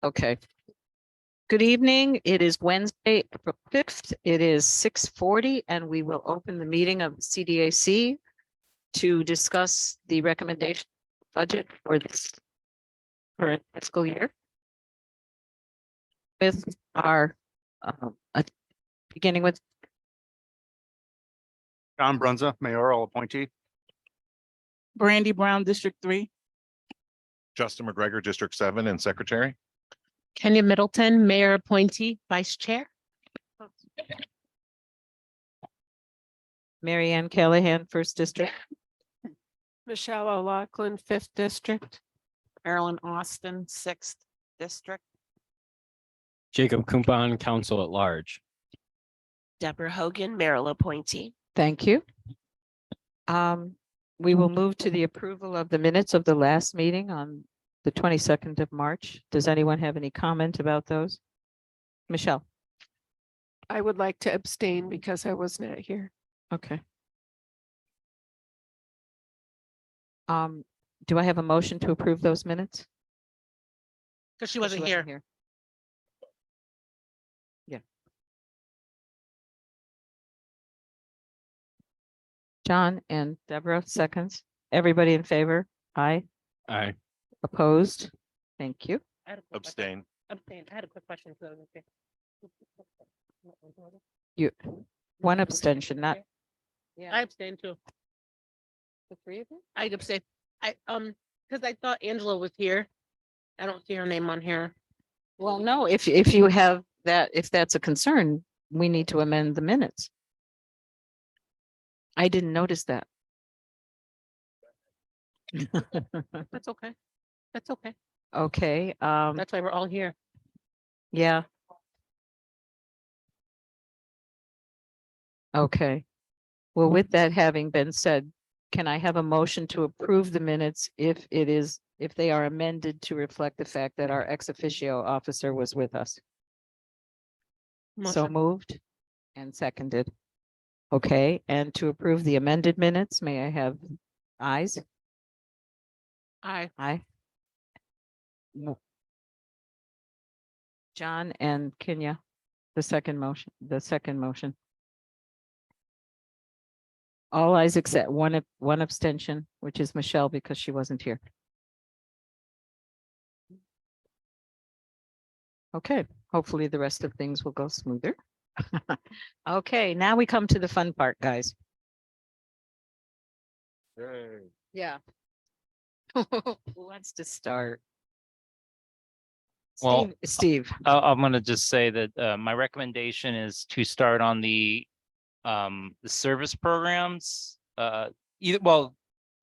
Okay. Good evening. It is Wednesday, April 5th. It is 6:40 and we will open the meeting of the CDAC to discuss the recommendation budget for this current fiscal year. With our, beginning with John Brunza, mayoral appointee. Brandy Brown, District 3. Justin McGregor, District 7 and Secretary. Kenya Middleton, Mayor Appointee, Vice Chair. Mary Ann Callahan, First District. Michelle O'Loughlin, 5th District. Marilyn Austin, 6th District. Jacob Kumpan, Council at Large. Deborah Hogan, Mayoral Appointee. Thank you. We will move to the approval of the minutes of the last meeting on the 22nd of March. Does anyone have any comment about those? Michelle? I would like to abstain because I was not here. Okay. Do I have a motion to approve those minutes? Because she Oh, wasn't here. Yeah. John and Deborah, seconds. Everybody in favor? Aye. Aye. Opposed? Thank you. Abstain. Abstain. I had a quick question. You, one abstention, not. I abstained too. The three of you? I abstained. Because I thought Angela was here. I don't see her name on here. Well, no, if you have that, if that's a concern, we need to amend the minutes. I didn't notice that. That's okay. That's okay. Okay, That's why we're all here. yeah. Okay. Well, with that having been said, can I have a motion to approve the minutes if they are amended to reflect the fact that our ex officio officer was with us? So Motion. moved and seconded. Okay, and to approve the amended minutes, may I have ayes? Aye. Aye. John and Kenya, the second motion. All ayes except one abstention, which is Michelle because she wasn't here. Okay, hopefully the rest of things will go smoother. Okay, now we come to the fun part, guys. Yeah. Who wants to start? Well, Steve. I'm going to just say that my recommendation is to start on the service programs. Do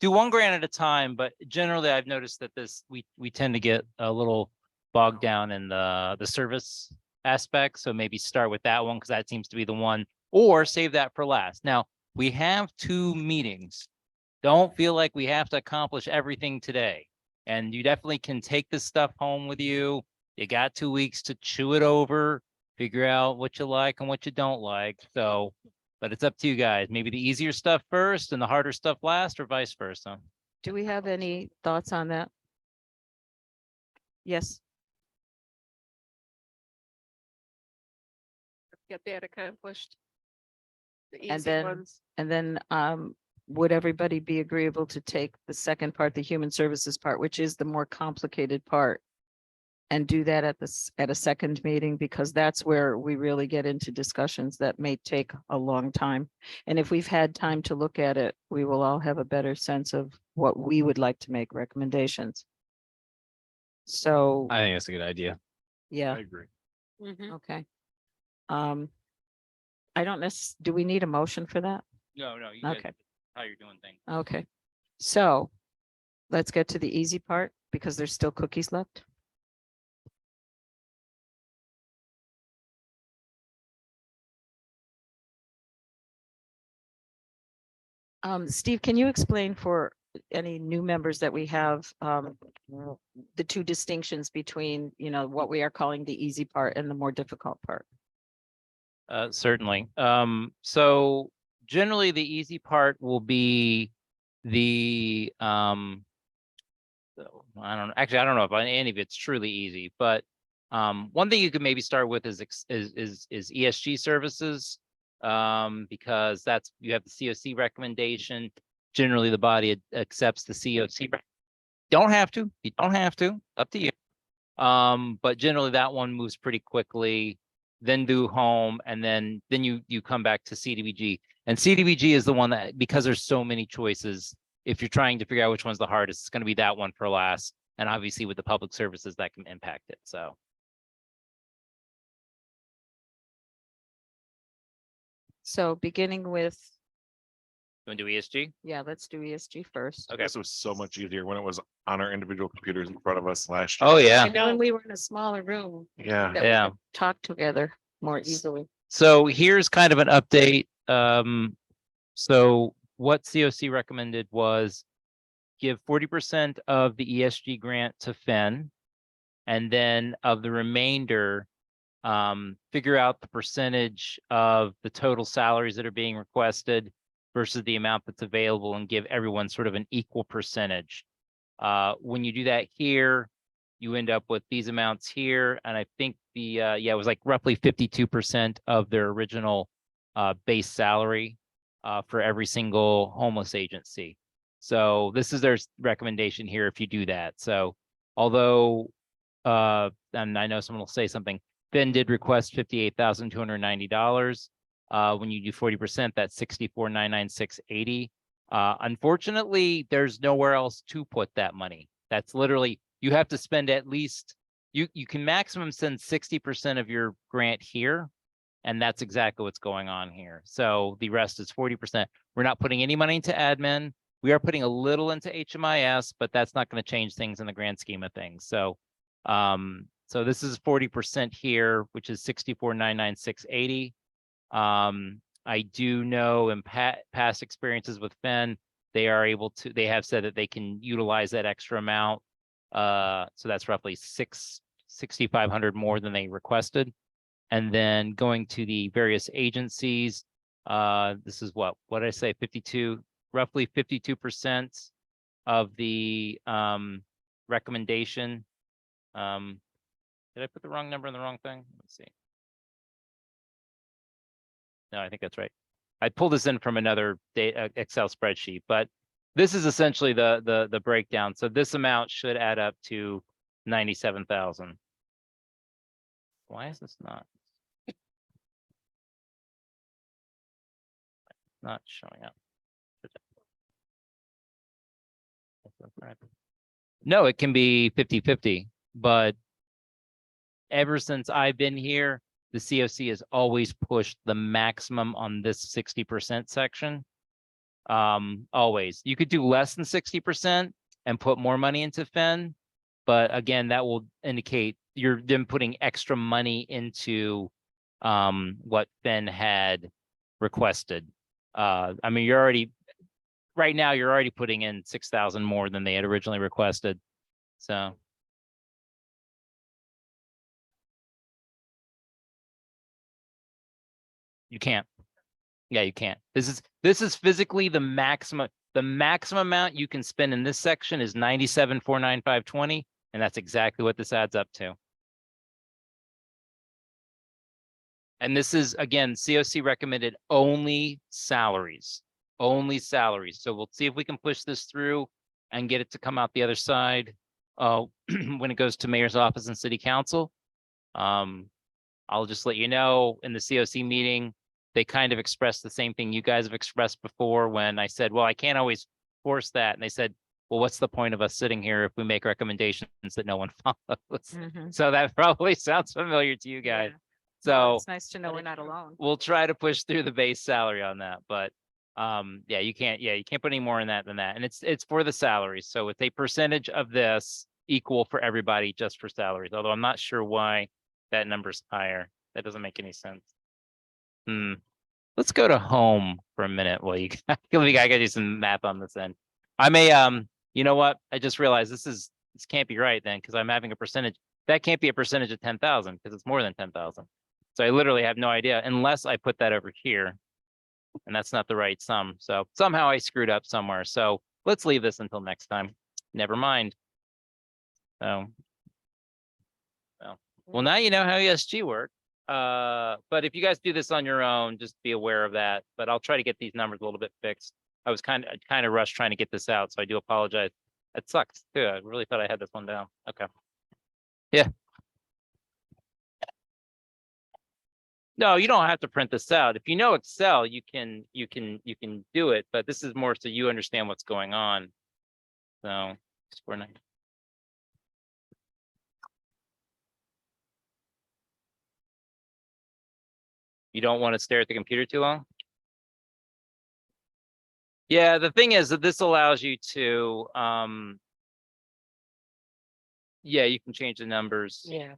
one grant at a time, but generally I've noticed that we tend to get a little bogged down in the service aspect. So maybe start with that one because that seems to be the one, or save that for last. Now we have 2 meetings. Don't feel like we have to accomplish everything today. And you definitely can take this stuff home with you. You got 2 weeks to chew it over, figure out what you like and what you don't like. So, but it's up to you guys. Maybe the easier stuff first and the harder stuff last, or vice versa. Do we have any thoughts on that? Yes. Get that accomplished. The And easy then- ones. And then, would everybody be agreeable to take the second part, the human services part, which is the more complicated part? And do that at a second meeting, because that's where we really get into discussions that may take a long time. And if we've had time to look at it, we will all have a better sense of what we would like to make recommendations. So, I think that's a good idea. yeah, agree. Mhm. okay. I don't do we need a motion for that? No, you guys- Okay. how you're doing things. Okay, so let's get to the easy part because there's still cookies left. Steve, can you explain for any new members that we have, the 2 distinctions between, what we are calling the easy part and the more difficult part? Certainly. So generally the easy part will be the I don't know if any of it's truly easy, but One thing you could maybe start with is ESG services. Because you have the COC recommendation. Generally, the body accepts the COC. Don't have to, you don't have to, up to you. But generally that one moves pretty quickly, then do home, and then you come back to CDBG. And CDBG is the one that, because there's so many choices, if you're trying to figure out which one's the hardest, it's going to be that one for last. And obviously with the public services that can impact it. So. So beginning with, You want to do ESG? yeah, let's do ESG first. Okay. This was so much easier when it was on our individual computers in front of us last year. Oh, yeah. And when we were in a smaller room, Yeah. that we Yeah. could talk together more easily. So here's kind of an update. So what COC recommended was give 40% of the ESG grant to Fen, and then of the remainder, figure out the percentage of the total salaries that are being requested versus the amount that's available and give everyone sort of an equal percentage. When you do that here, you end up with these amounts here. And I think it was like roughly 52% of their original base salary for every single homeless agency. So this is their recommendation here if you do that. So although, and I know someone will say something, Ben did request $58,290. When you do 40%, that's $64,996.80. Unfortunately, there's nowhere else to put that money. That's literally, you have to spend at least, you can maximum send 60% of your grant here. And that's exactly what's going on here. So the rest is 40%. We're not putting any money into admin. We are putting a little into HMIS, but that's not going to change things in the grand scheme of things. So, so this is 40% here, which is $64,996.80. I do know in past experiences with Fen, they have said that they can utilize that extra amount. So that's roughly $6,500 more than they requested. And then going to the various agencies, this is what did I say? Roughly 52% of the recommendation. Did I put the wrong number in the wrong thing? Let's see. No, I think that's right. I pulled this in from another Excel spreadsheet, but this is essentially the breakdown. So this amount should add up to 97,000. Why is this not showing up? No, it can be 50-50, but ever since I've been here, the COC has always pushed the maximum on this 60% section. Always. You could do less than 60% and put more money into Fen, but again, that will indicate you're then putting extra money into what Fen had requested. I mean, right now you're already putting in 6,000 more than they had originally requested. So. You can't. Yeah, you can't. This is physically the maximum. The maximum amount you can spend in this section is 97,495.20, and that's exactly what this adds up to. And this is, again, COC recommended only salaries. Only salaries. So we'll see if we can push this through and get it to come out the other side when it goes to mayor's office and city council. I'll just let you know, in the COC meeting, they kind of expressed the same thing you guys have expressed before when I said, well, I can't always force that. And they said, well, what's the point of us sitting here if we make recommendations that no one follows? Mhm. So that probably sounds familiar to you guys. Yeah. So Well, it's nice to know we're not alone. we'll try to push through the base salary on that, but yeah, you can't put any more in that than that. And it's for the salaries. So it's a percentage of this equal for everybody just for salaries, although I'm not sure why that number's higher. That doesn't make any sense. Let's go to home for a minute. Well, I gotta do some math on this end. I may, you know what? I just realized this can't be right then, because I'm having a percentage. That can't be a percentage of 10,000 because it's more than 10,000. So I literally have no idea unless I put that over here, and that's not the right sum. So somehow I screwed up somewhere. So let's leave this until next time. Never mind. So. Well, now you know how ESG works. But if you guys do this on your own, just be aware of that. But I'll try to get these numbers a little bit fixed. I was kind of rushed trying to get this out, so I do apologize. It sucks too. I really thought I had this one down. Okay. Yeah. No, you don't have to print this out. If you know Excel, you can do it, but this is more so you understand what's going on. So, score 9. You don't want to stare at the computer too long? Yeah, the thing is that this allows you to, yeah, you can change the numbers. Yeah.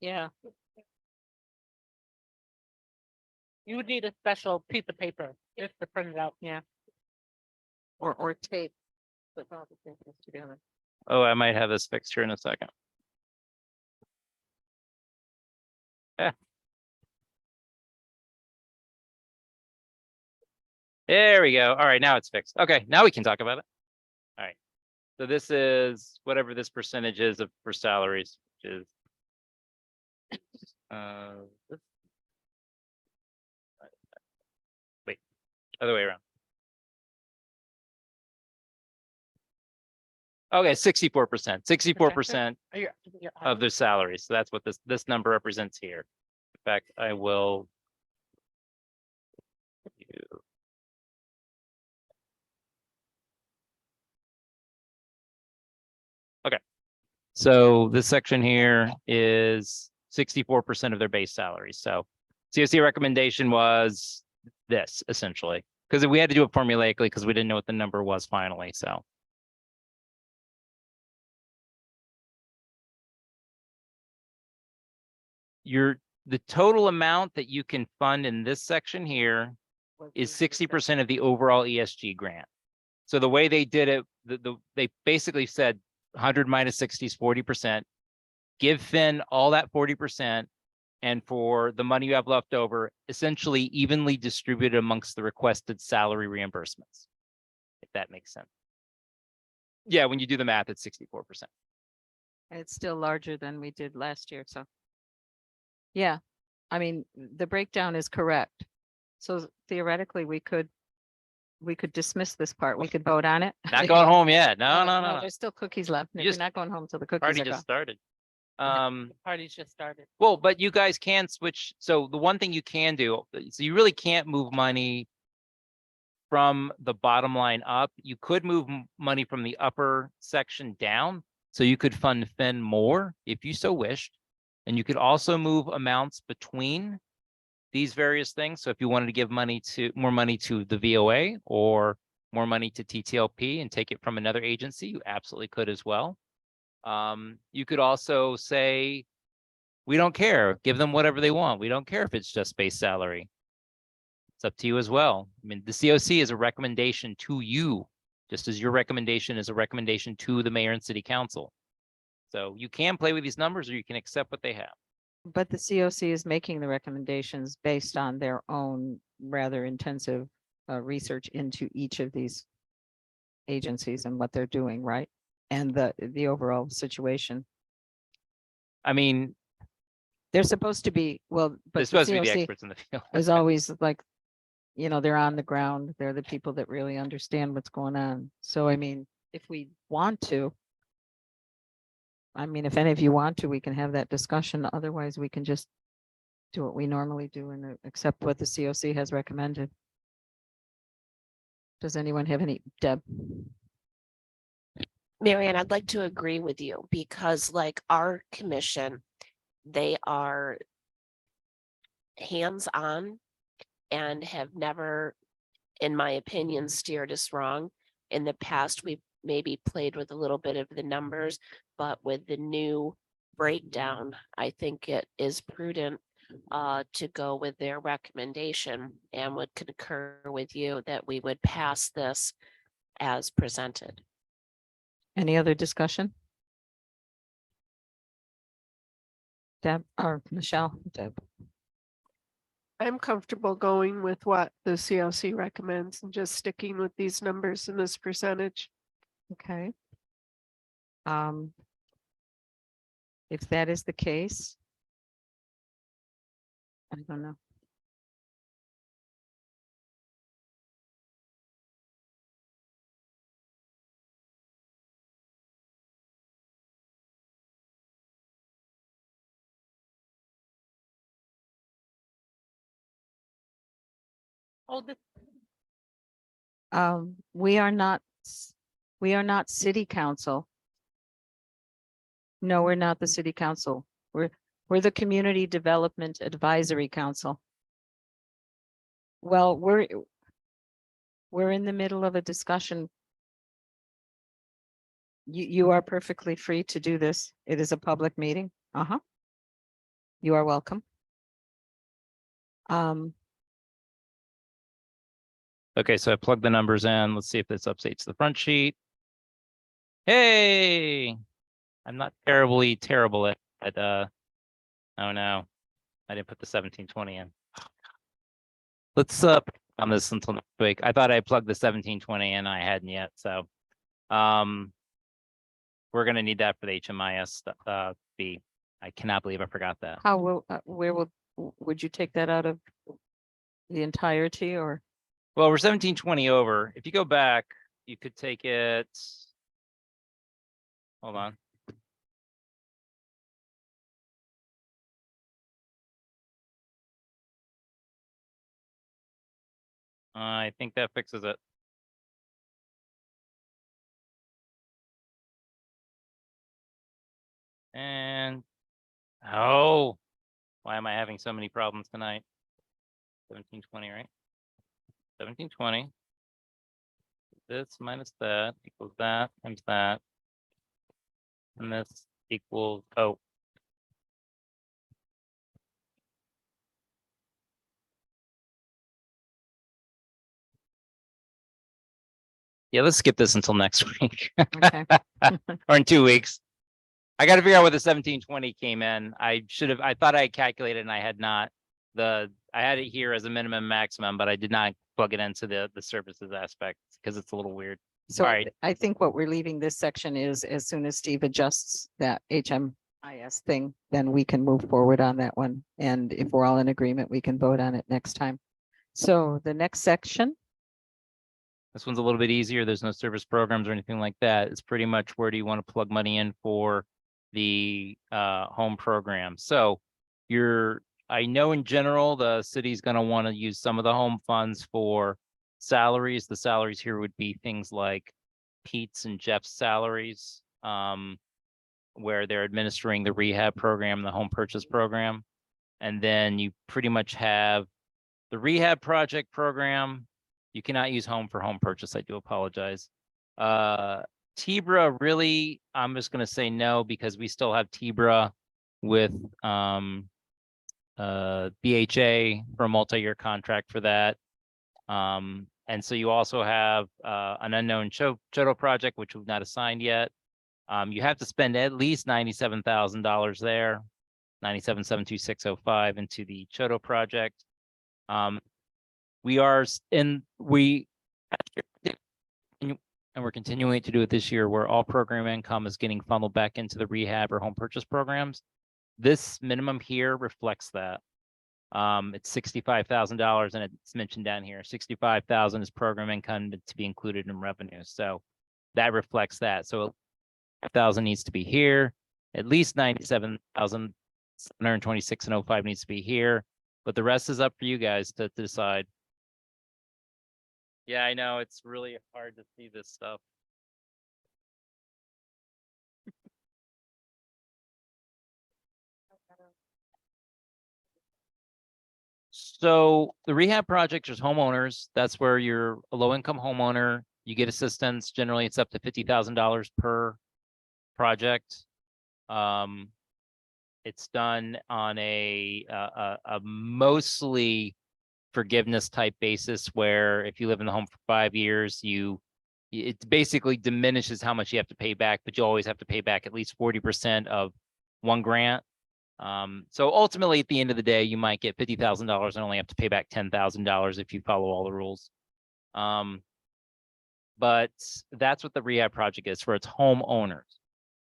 Yeah. You would need a special piece of paper just to print it out, yeah. Or tape. Put all the things together. Oh, I might have this fixed here in a second. Yeah. There we go. All right, now it's fixed. Okay, now we can talk about it. All right. So this is whatever this percentage is of for salaries, which is this- wait, other way around. Okay, 64%. 64% of their salaries. So that's what this number represents here. In fact, I will. Okay. So this section here is 64% of their base salary. So COC recommendation was this essentially, because we had to do it formulaically because we didn't know what the number was finally. So. The total amount that you can fund in this section here is 60% of the overall ESG grant. So the way they did it, they basically said 100 minus 60 is 40%. Give Finn all that 40%, and for the money you have left over, essentially evenly distributed amongst the requested salary reimbursements, if that makes sense. Yeah, when you do the math, it's 64%. It's still larger than we did last year, so. Yeah, I mean, the breakdown is correct. So theoretically, we could dismiss this part. We could vote on it. Not going home yet. No, no, no. There's still cookies left. You You're just- not going home till the cookies Party are just gone. started. Party's just started. Well, but you guys can switch. So the one thing you can do, so you really can't move money from the bottom line up. You could move money from the upper section down. So you could fund Finn more if you so wished. And you could also move amounts between these various things. So if you wanted to give more money to the VOA or more money to TTLP and take it from another agency, you absolutely could as well. You could also say, we don't care, give them whatever they want. We don't care if it's just base salary. It's up to you as well. I mean, the COC is a recommendation to you, just as your recommendation is a recommendation to the mayor and city council. So you can play with these numbers or you can accept what they have. But the COC is making the recommendations based on their own rather intensive research into each of these agencies and what they're doing, right? And the overall situation. I mean, They're supposed to be, well, they're but the supposed to be the COC experts in the field. is always like, they're on the ground. They're the people that really understand what's going on. So, I mean, if we want to, if any of you want to, we can have that discussion. Otherwise, we can just do what we normally do and accept what the COC has recommended. Does anyone have any, Deb? Marianne, I'd like to agree with you because like our commission, they are hands-on and have never, in my opinion, steered us wrong. In the past, we've maybe played with a little bit of the numbers, but with the new breakdown, I think it is prudent to go with their recommendation and would concur with you that we would pass this as presented. Any other discussion? Deb or Michelle? Deb. I'm comfortable going with what the CLC recommends and just sticking with these numbers and this percentage. Okay. Um, if that is the case, I don't know. Oh, this, We are not, we are not city council. No, we're not the city council. We're the Community Development Advisory Council. Well, we're in the middle of a discussion. You are perfectly free to do this. It is a public meeting. Uh-huh. You are welcome. Okay, so I plugged the numbers in. Let's see if this updates the front sheet. Hey, I'm not terrible at oh no, I didn't put the 1720 in. Let's on this until next week. I thought I plugged the 1720 in. I hadn't yet, so we're gonna need that for the HMIS stuff. B. I cannot believe I forgot that. How will, would you take that out of the entirety or? Well, we're 1720 over. If you go back, you could take it. Hold on. I think that fixes it. And oh, why am I having so many problems tonight? 1720, right? 1720. This minus that equals that times that. And this equals, oh. Yeah, let's skip this until next week. Okay. Or in 2 weeks. I got to figure out where the 1720 came in. I thought I had calculated and I had not. I had it here as a minimum maximum, but I did not plug it into the services aspect because it's a little weird. So All right. I think what we're leaving this section is as soon as Steve adjusts that HMIS thing, then we can move forward on that one. And if we're all in agreement, we can vote on it next time. So the next section, This one's a little bit easier. There's no service programs or anything like that. It's pretty much where do you want to plug money in for the home program. So I know in general, the city's going to want to use some of the home funds for salaries. The salaries here would be things like Pete's and Jeff's salaries, where they're administering the rehab program, the home purchase program. And then you pretty much have the rehab project program. You cannot use home for home purchase. I do apologize. Tibra, really, I'm just going to say no because we still have Tibra with BHA for a multi-year contract for that. And so you also have an unknown Choto project, which we've not assigned yet. You have to spend at least $97,000 there, 97,72605 into the Choto project. And we're continuing to do it this year where all program income is getting funneled back into the rehab or home purchase programs. This minimum here reflects that. It's $65,000 and it's mentioned down here. 65,000 is program income to be included in revenue. So that reflects that. So 1,000 needs to be here. At least 97,726.05 needs to be here. But the rest is up for you guys to decide. Yeah, I know it's really hard to see this stuff. So the rehab projects is homeowners. That's where you're a low income homeowner. You get assistance. Generally, it's up to $50,000 per project. It's done on a mostly forgiveness type basis where if you live in the home for 5 years, it basically diminishes how much you have to pay back, but you always have to pay back at least 40% of one grant. So ultimately, at the end of the day, you might get $50,000 and only have to pay back $10,000 if you follow all the rules. But that's what the rehab project is for its homeowners.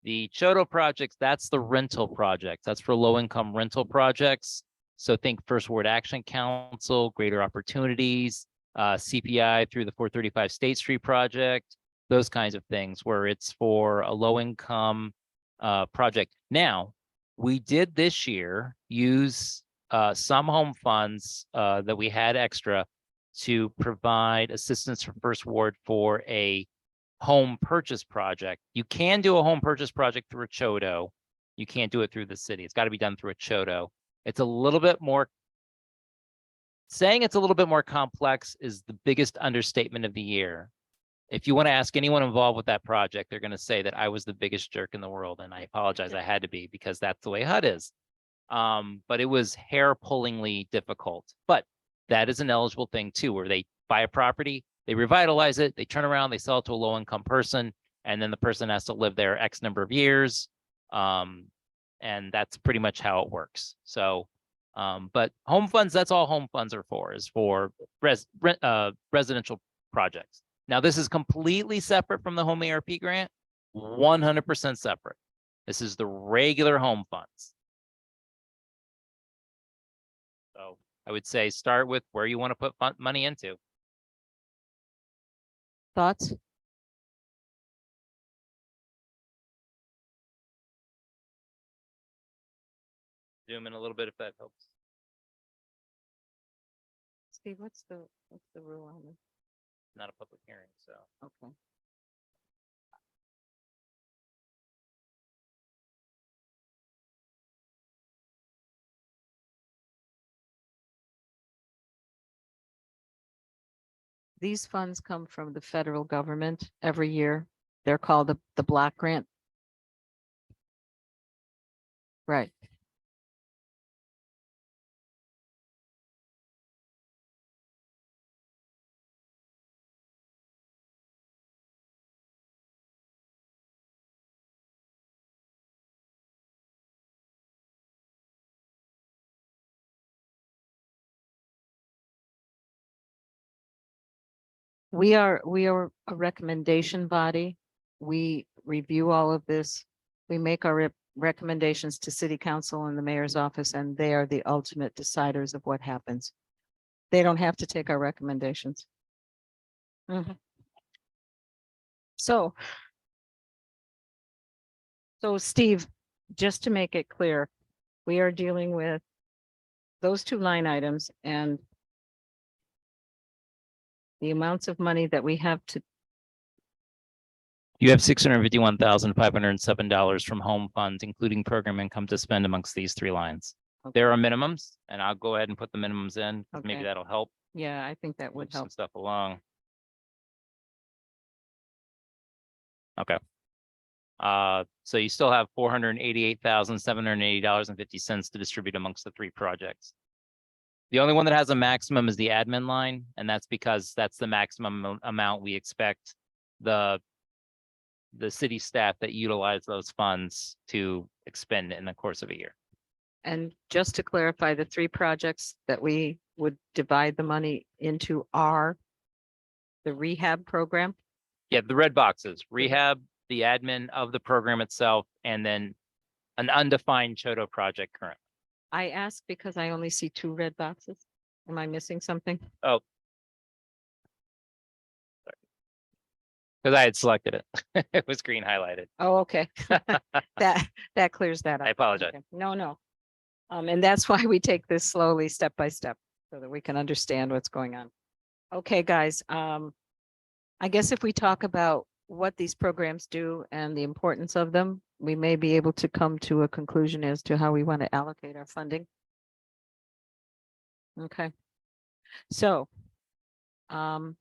The Chodo projects, that's the rental project. That's for low-income rental projects. So think First Ward Action Council, Greater Opportunities, CPI through the 435 State Street project, those kinds of things where it's for a low-income project. Now, we did this year use some home funds that we had extra to provide assistance for First Ward for a home purchase project. You can do a home purchase project through a Chodo. You can't do it through the city. It's got to be done through a Chodo. It's a little bit more, saying it's a little bit more complex is the biggest understatement of the year. If you want to ask anyone involved with that project, they're going to say that I was the biggest jerk in the world. And I apologize. I had to be because that's the way HUD is. But it was hair-pullingly difficult. But that is an eligible thing too, where they buy a property, they revitalize it, they turn around, they sell it to a low-income person, and then the person has to live there X number of years. And that's pretty much how it works. So, but home funds, that's all home funds are for, is for residential projects. Now, this is completely separate from the home ARP grant, 100% separate. This is the regular home funds. So I would say start with where you want to put money into. Thoughts? Zoom in a little bit if that helps. Steve, what's the rule on this? Not a public hearing, so. Okay. These funds come from the federal government every year. They're called the Black Grant. Right. We are a recommendation body. We review all of this. We make our recommendations to city council and the mayor's office, and they are the ultimate deciders of what happens. They don't have to take our recommendations. Mhm. So Steve, just to make it clear, we are dealing with those two line items and the amounts of money that we have to. You have $651,507 from home funds, including program income to spend amongst these three lines. There are minimums, and I'll go ahead and put the minimums in. 'Cause maybe Okay. that'll help Yeah, I think that would move some help. stuff along. Okay. So you still have $488,780.50 to distribute amongst the three projects. The only one that has a maximum is the admin line, and that's because that's the maximum amount we expect the city staff that utilize those funds to expend in the course of a year. And just to clarify, the three projects that we would divide the money into are the rehab program. Yeah, the red boxes, rehab, the admin of the program itself, and then an undefined Chodo project currently. I ask because I only see two red boxes. Am I missing something? Because I had selected it. It was green highlighted. Oh, okay. That clears that up. I apologize. Okay. No. And that's why we take this slowly, step by step, so that we can understand what's going on. Okay, guys, I guess if we talk about what these programs do and the importance of them, we may be able to come to a conclusion as to how we want to allocate our funding. Okay. So, the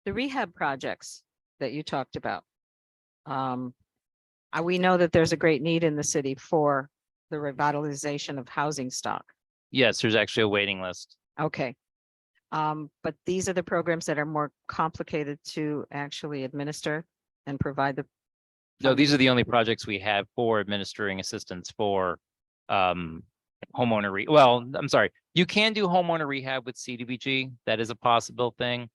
rehab projects that you talked about. We know that there's a great need in the city for the revitalization of housing stock. Yes, there's actually a waiting list. Okay. But these are the programs that are more complicated to actually administer and provide the. No, these are the only projects we have for administering assistance for homeowner well, I'm sorry. You can do homeowner rehab with CDBG. That is a possible thing.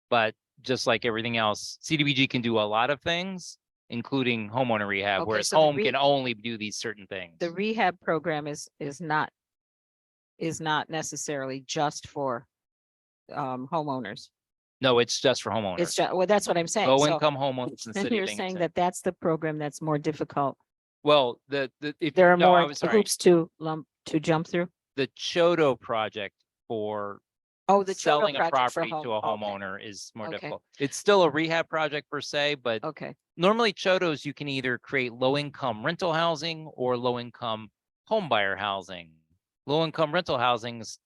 But just like everything else, CDBG can do a lot of things, including homeowner rehab, Okay, whereas so the home can only do these certain things. The rehab program is not necessarily just for homeowners. No, it's just for It's homeowners. just, well, that's what I'm saying. Low So income homeowners in the then city. you're of saying Binghamton. that that's the program that's more difficult. Well, if There are no, I more was sorry. hoops to jump through. The Chodo project for Oh, the Chodo selling a project for property to a home. Okay, homeowner is more Okay. difficult. It's still a rehab project per se, but Okay, normally Chodos, you can either create low income rental housing or low income home buyer housing. Low income rental housing is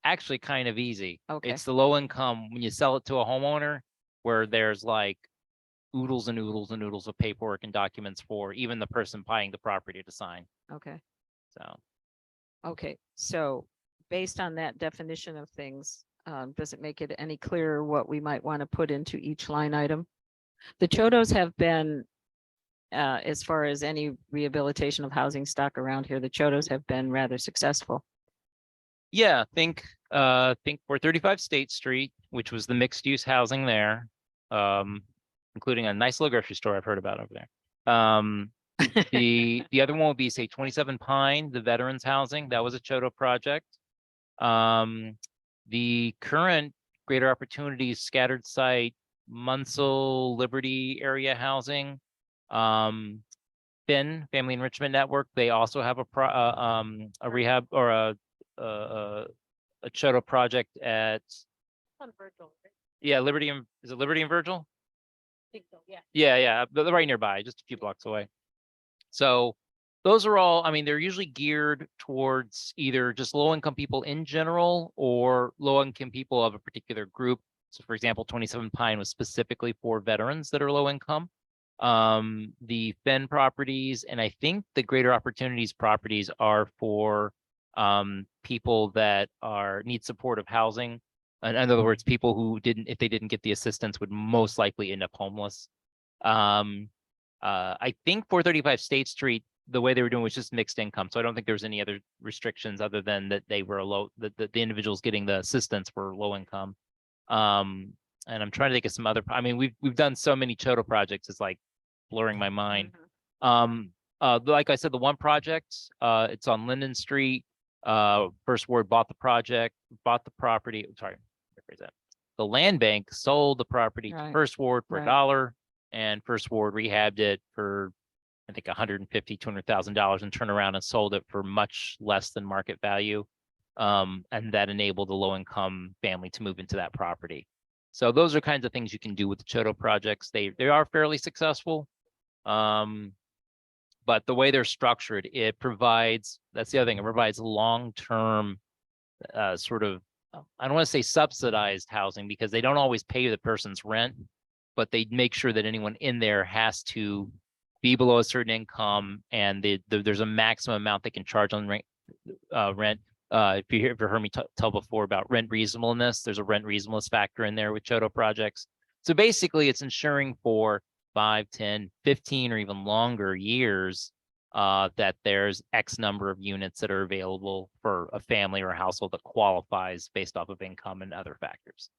actually kind of easy. Okay. It's the low income when you sell it to a homeowner where there's like oodles and oodles and oodles of paperwork and documents for even the person buying the property to sign. okay, So okay. So based on that definition of things, does it make it any clearer what we might want to put into each line item? The Chodos have been, as far as any rehabilitation of housing stock around here, the Chodos have been rather successful. yeah, think 435 State Street, which was the mixed use housing there. Including a nice little grocery store I've heard about over there. The other one would be say 27 Pine, the veterans housing. That was a Chodo project. The current Greater Opportunities Scattered Site, Munsell Liberty area housing. FIN, Family Enrichment Network, they also have a rehab or a Chodo project at, On Virgil, right? yeah, Liberty and, is it Liberty and Virgil? I think so, yeah. Yeah, they're right nearby, just a few blocks away. So those are all, I mean, they're usually geared towards either just low income people in general or low income people of a particular group. So for example, 27 Pine was specifically for veterans that are low income. The FEN properties and I think the Greater Opportunities properties are for people that need supportive housing. In other words, people who if they didn't get the assistance would most likely end up homeless. I think 435 State Street, the way they were doing was just mixed income. So I don't think there was any other restrictions other than that they were the individuals getting the assistance were low income. And I'm trying to think of some other, I mean, we've done so many Chodo projects, it's like blurring my mind. Like I said, the one project, it's on Linden Street. First Ward bought the property, sorry, rephrase that. The land bank sold the property to Right, First Ward for right. $1, and First Ward rehabbed it for, I think, $150,000-$200,000 and turned around and sold it for much less than market value. And that enabled the low income family to move into that property. So those are kinds of things you can do with the Chodo projects. They are fairly successful. But the way they're structured, it provides, that's the other thing, it provides long-term sort of, I don't want to say subsidized housing because they don't always pay the person's rent, but they make sure that anyone in there has to be below a certain income and there's a maximum amount they can charge on rent. If you heard me tell before about rent reasonableness, there's a rent reasonableness factor in there with Chodo projects. So basically it's ensuring for 5, 10, 15, or even longer years that there's X number of units that are available for a family or a household that qualifies based off of income and other factors.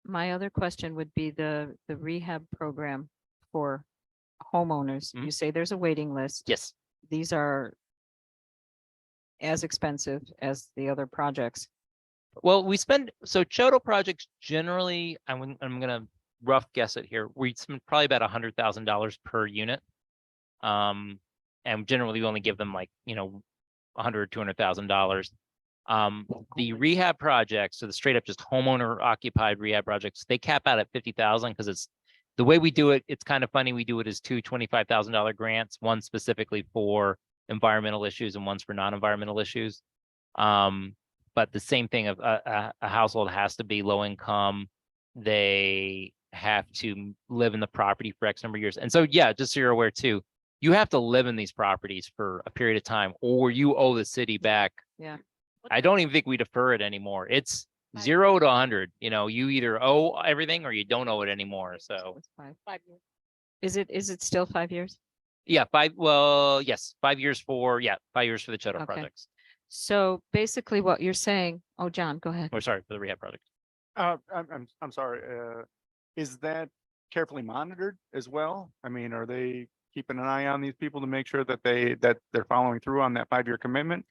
My other question would be the rehab program for homeowners. Mhm. You say there's a waiting list. Yes. These are as expensive as the other projects. Well, so Chodo projects generally, I'm gonna rough guess it here. We spend probably about $100,000 per unit. And generally we only give them like, $100,000, $200,000. The rehab projects, so the straight up just homeowner occupied rehab projects, they cap out at 50,000 because it's the way we do it. It's kind of funny. We do it as two $25,000 grants, one specifically for environmental issues and one's for non-environmental issues. But the same thing of a household has to be low income. They have to live in the property for X number of years. And so, yeah, just so you're aware too, you have to live in these properties for a period of time or you owe the city back. Yeah. I don't even think we defer it anymore. It's 0 to 100. You either owe everything or you don't owe it anymore. So It's 5. 5 years. Is it still 5 years? yeah, yes, 5 years 5 years for the Chodo Okay. projects. So basically what you're saying, oh, John, go ahead. Or sorry, for the rehab project. I'm sorry. Is that carefully monitored as well? I mean, are they keeping an eye on these people to make sure that they're following through on that 5-year commitment?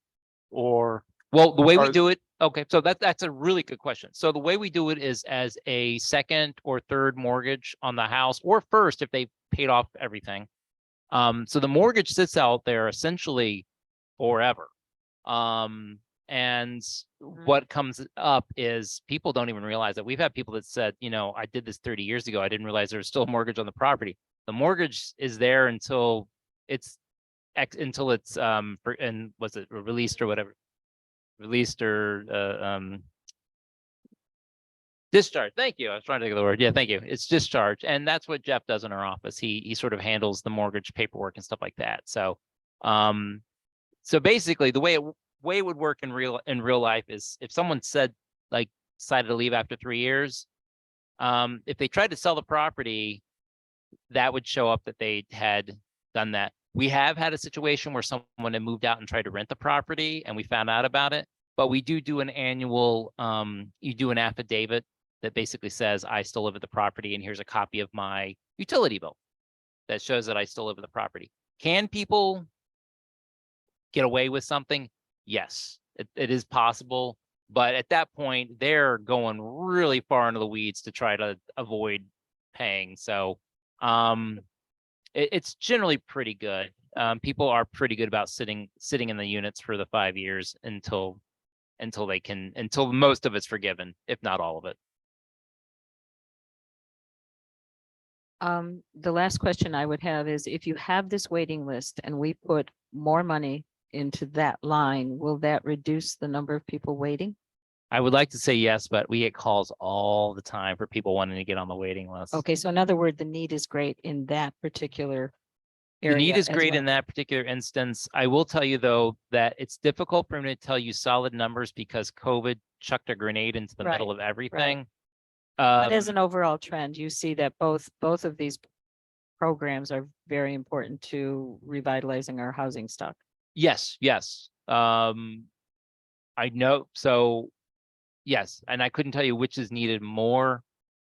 Or, Well, the way we Are- do it, okay, so that's a really good question. So the way we do it is as a second or third mortgage on the house, or first if they paid off everything. So the mortgage sits out there essentially forever. And what comes up is people don't even realize that. We've had people that said, you know, I did this 30 years ago. I didn't realize there was still a mortgage on the property. The mortgage is there until it's and was it released or whatever? Released or discharged. Thank you. I was trying to think of the word. Yeah, thank you. It's discharged. And that's what Jeff does in our office. He sort of handles the mortgage paperwork and stuff like that. So so basically the way it would work in real life is if someone said like decided to leave after 3 years, if they tried to sell the property, that would show up that they had done that. We have had a situation where someone had moved out and tried to rent the property and we found out about it. But we do an annual, you do an affidavit that basically says, I still live at the property and here's a copy of my utility bill that shows that I still live at the property. Can people get away with something? Yes, it is possible. But at that point, they're going really far into the weeds to try to avoid paying. So it's generally pretty good. People are pretty good about sitting in the units for the 5 years until most of it's forgiven, if not all of it. The last question I would have is if you have this waiting list and we put more money into that line, will that reduce the number of people waiting? I would like to say yes, but we get calls all the time for people wanting to get on the waiting list. Okay, so in other words, the need is great in that particular The area. need is as great well. in that particular instance. I will tell you though, that it's difficult for me to tell you solid numbers because COVID chucked a grenade into the Right, middle of everything. But as an overall trend, you see that both of these programs are very important to revitalizing our housing stock. Yes, yes. I know, so yes, and I couldn't tell you which is needed more.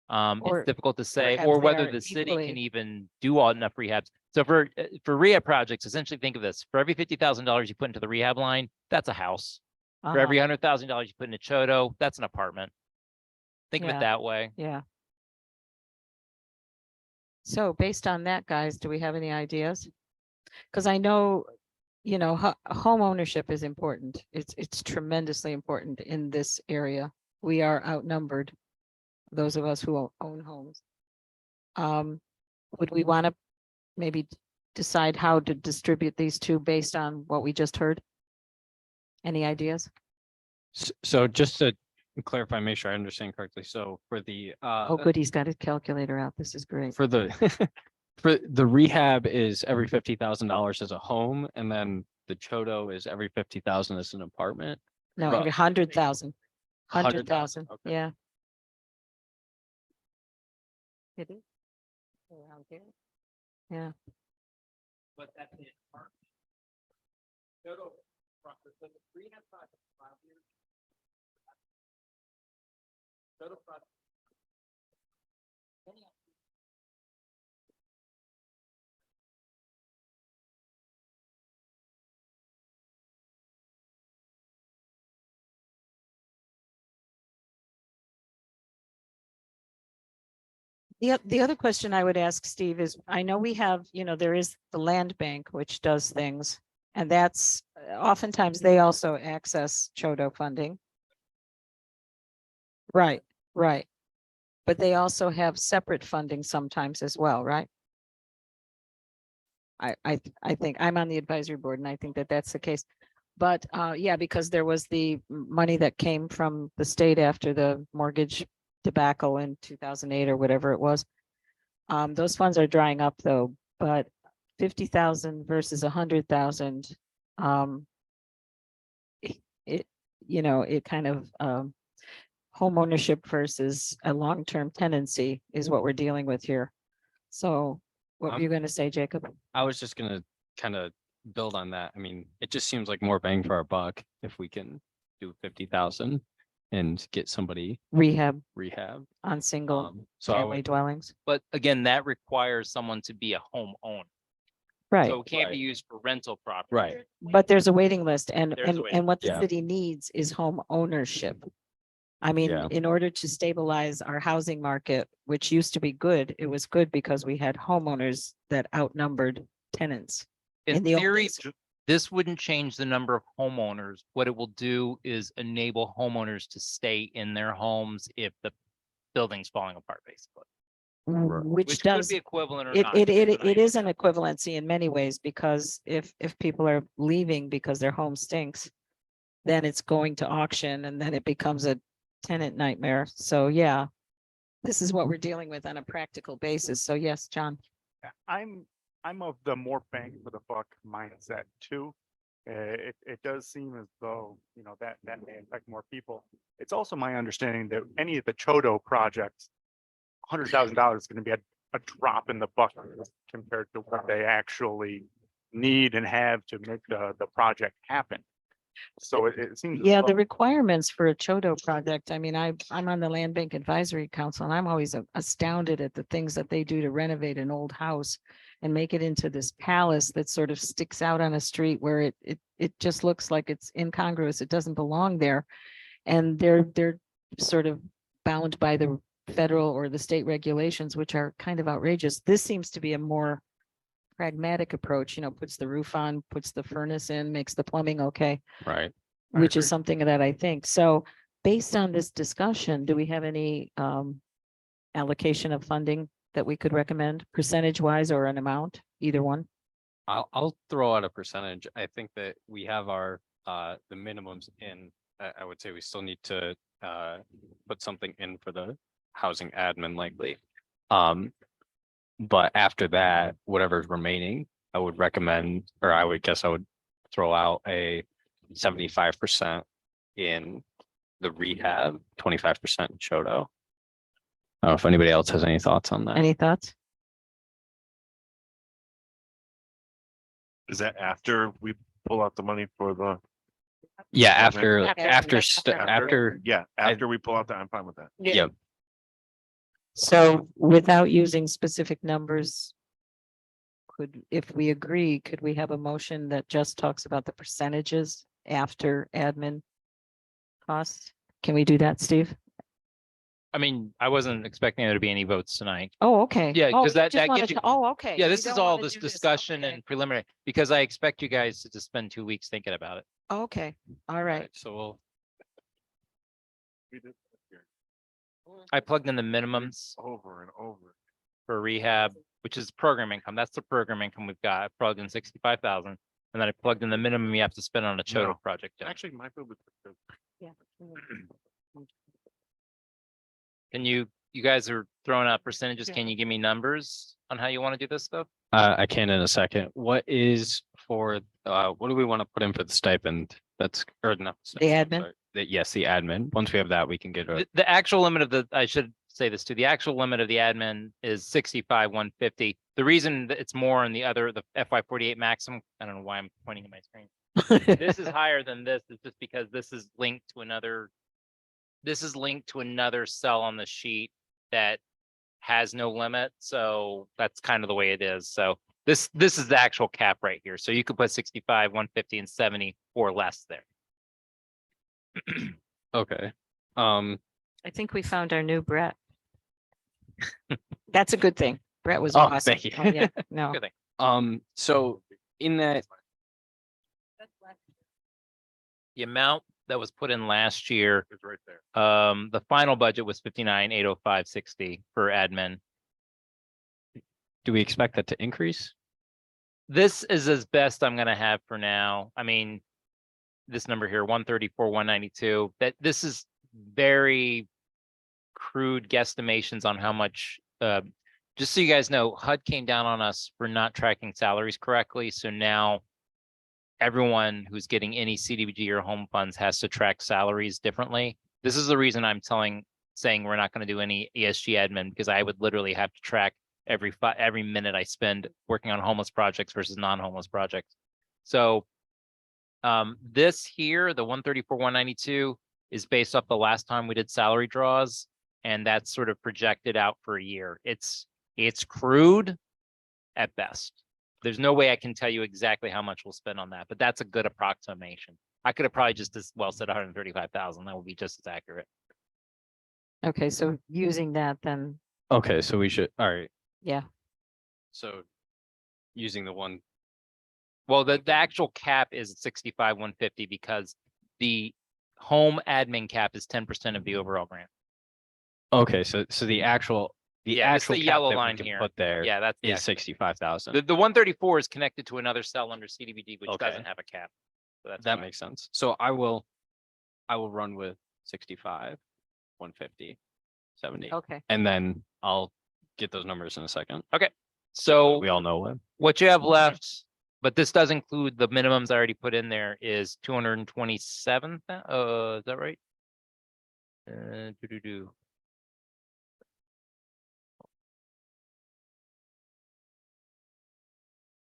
Or It's difficult to say, perhaps or they whether are the city equally- can even do all enough rehabs. So for rehab projects, essentially think of this, for every $50,000 you put into the rehab line, that's a house. For Uh-huh, every $100,000 you put into Chodo, that's an apartment. Think of Yeah. it that way. yeah. So based on that, guys, do we have any ideas? Because I know, home ownership is important. It's tremendously important in this area. We are outnumbered, those of us who own homes. Would we want to maybe decide how to distribute these two based on what we just heard? Any ideas? So just to clarify, make sure I understand correctly. So for the Oh, good, he's got his calculator out. This is great. for the for the rehab is every $50,000 as a home, and then the Chodo is every 50,000 as an apartment. No, Right. every 100,000. 100,000, okay. yeah. It is. Around here. Yeah. But that's the apartment. Chodo, the rehab project, 5 years. Chodo project. The other question I would ask Steve is, I know we have, there is the land bank, which does things. And that's oftentimes they also access Chodo funding. Right, right. But they also have separate funding sometimes as well, right? I think I'm on the advisory board and I think that that's the case. But yeah, because there was the money that came from the state after the mortgage debacle in 2008 or whatever it was. Those funds are drying up though, but 50,000 versus 100,000. It kind of home ownership versus a long-term tenancy is what we're dealing with here. So what were you going to say, Jacob? I was just gonna kind of build on that. I mean, it just seems like more bang for our buck if we can do 50,000. and get somebody Rehab rehab. on single So I family would, dwellings. But again, that requires someone to be a homeowner. Right. So it can't Right. be used for rental property. right, But there's a waiting list and, There's a and, waiting and what the Yeah. city needs is home ownership. I mean, Yeah. in order to stabilize our housing market, which used to be good, it was good because we had homeowners that outnumbered tenants. In In the old theory, days. this wouldn't change the number of homeowners. What it will do is enable homeowners to stay in their homes if the building's falling apart, basically. Which Which could does, be equivalent or it, not. it, depending it, on how it you is look an at it. equivalency in many ways, because if people are leaving because their home stinks, then it's going to auction and then it becomes a tenant nightmare. So yeah, this is what we're dealing with on a practical basis. So yes, John. Yeah, I'm of the more bang for the buck mindset too. It does seem as though, you know, that may affect more people. It's also my understanding that any of the Chodo projects, $100,000 is going to be a drop in the bucket compared to what they actually need and have to make the project happen. So it seems. as Yeah, though- the requirements for a Chodo project, I mean, I'm on the Land Bank Advisory Council and I'm always astounded at the things that they do to renovate an old house and make it into this palace that sort of sticks out on a street where it just looks like it's incongruous. It doesn't belong there. And they're sort of bound by the federal or the state regulations, which are kind of outrageous. This seems to be a more pragmatic approach, you know, puts the roof on, puts the furnace in, makes the plumbing okay, right. which is agree. something that I think. So based on this discussion, do we have any allocation of funding that we could recommend, percentage wise or an amount, either one? I'll throw out a percentage. I think that we have our, the minimums in, I would say we still need to, put something in for the housing admin likely. But after that, whatever's remaining, I would recommend, or I would guess I would throw out a 75% in the rehab, 25% in Chodo. I don't know if anybody else has any thoughts on that. Any thoughts? Is that after we pull out the money for the? Yeah, Admin? after, After- after, after- after, Yeah, I- after we pull out that, I'm fine with that. yep. So without using specific numbers, if we agree, could we have a motion that just talks about the percentages after admin costs? Can we do that, Steve? I mean, I wasn't expecting there to be any votes tonight. Oh, okay. Yeah, Oh, 'cause you that- just that wanted gives you- to- Oh, okay. Yeah, You this is don't all wanna this do this. discussion Okay. and preliminary, because I expect you guys to just spend 2 weeks thinking about it. Okay, all right. So we'll, We did this here I plugged in the minimums Over and over. for rehab, which is program income. That's the program income we've got. I plugged in 65,000. And then I plugged in the minimum you have to spend on a Chodo No. project. Jeff. Actually, my bill was. Can you guys are throwing out percentages. Can you give me numbers on how you want to do this stuff? I can in a second. What is for, what do we want to put in for the stipend? That's, or no. admin? Yes, the admin. Once we have that, we can get a, The actual limit of I should say this too, the actual limit of the admin is 65,150. The reason that it's more in the FY 48 maximum, I don't know why I'm pointing at my screen. This is higher than this, is just because this is linked to another. This is linked to another cell on the sheet that has no limit, so that's kind of the way it is. So this is the actual cap right here. So you could put 65, 150, and 70 or less there. okay. I think we found our new Brett. That's a good thing. Brett was Oh, awesome. thank you. Oh, yeah, no. Good thing. So in that, The amount that was put in last year, It's right there. the final budget was 59,805.60 for admin. do we expect that to increase? This is as best I'm gonna have for now. I mean, this number here, 134, 192, this is very crude guesstimations on how much, just so you guys know, HUD came down on us for not tracking salaries correctly. So now everyone who's getting any CDBG or home funds has to track salaries differently. This is the reason I'm saying we're not going to do any ESG admin, because I would literally have to track every minute I spend working on homeless projects versus non-homeless projects. So this here, the 134, 192, is based off the last time we did salary draws. And that's sort of projected out for a year. It's crude at best. There's no way I can tell you exactly how much we'll spend on that, but that's a good approximation. I could have probably just as well said 135,000. That would be just as accurate. Okay, so using that then, Okay, so we should, all right. Yeah. So using the one, Well, the actual cap is 65, 150 because the home admin cap is 10% of the overall grant. okay, so the actual, Yeah, it's actual the cap yellow that we line can here. put there Yeah, that's the is actual- 65,000. The 134 is connected to another cell under CDBG, which Okay. doesn't have a cap. So that's That fine. makes sense. So I will run with 65, 150, 70, okay. and then I'll get those numbers in a second. So We all know what you have left, but this does include the minimums I already put in there is 227. Is that right? Do.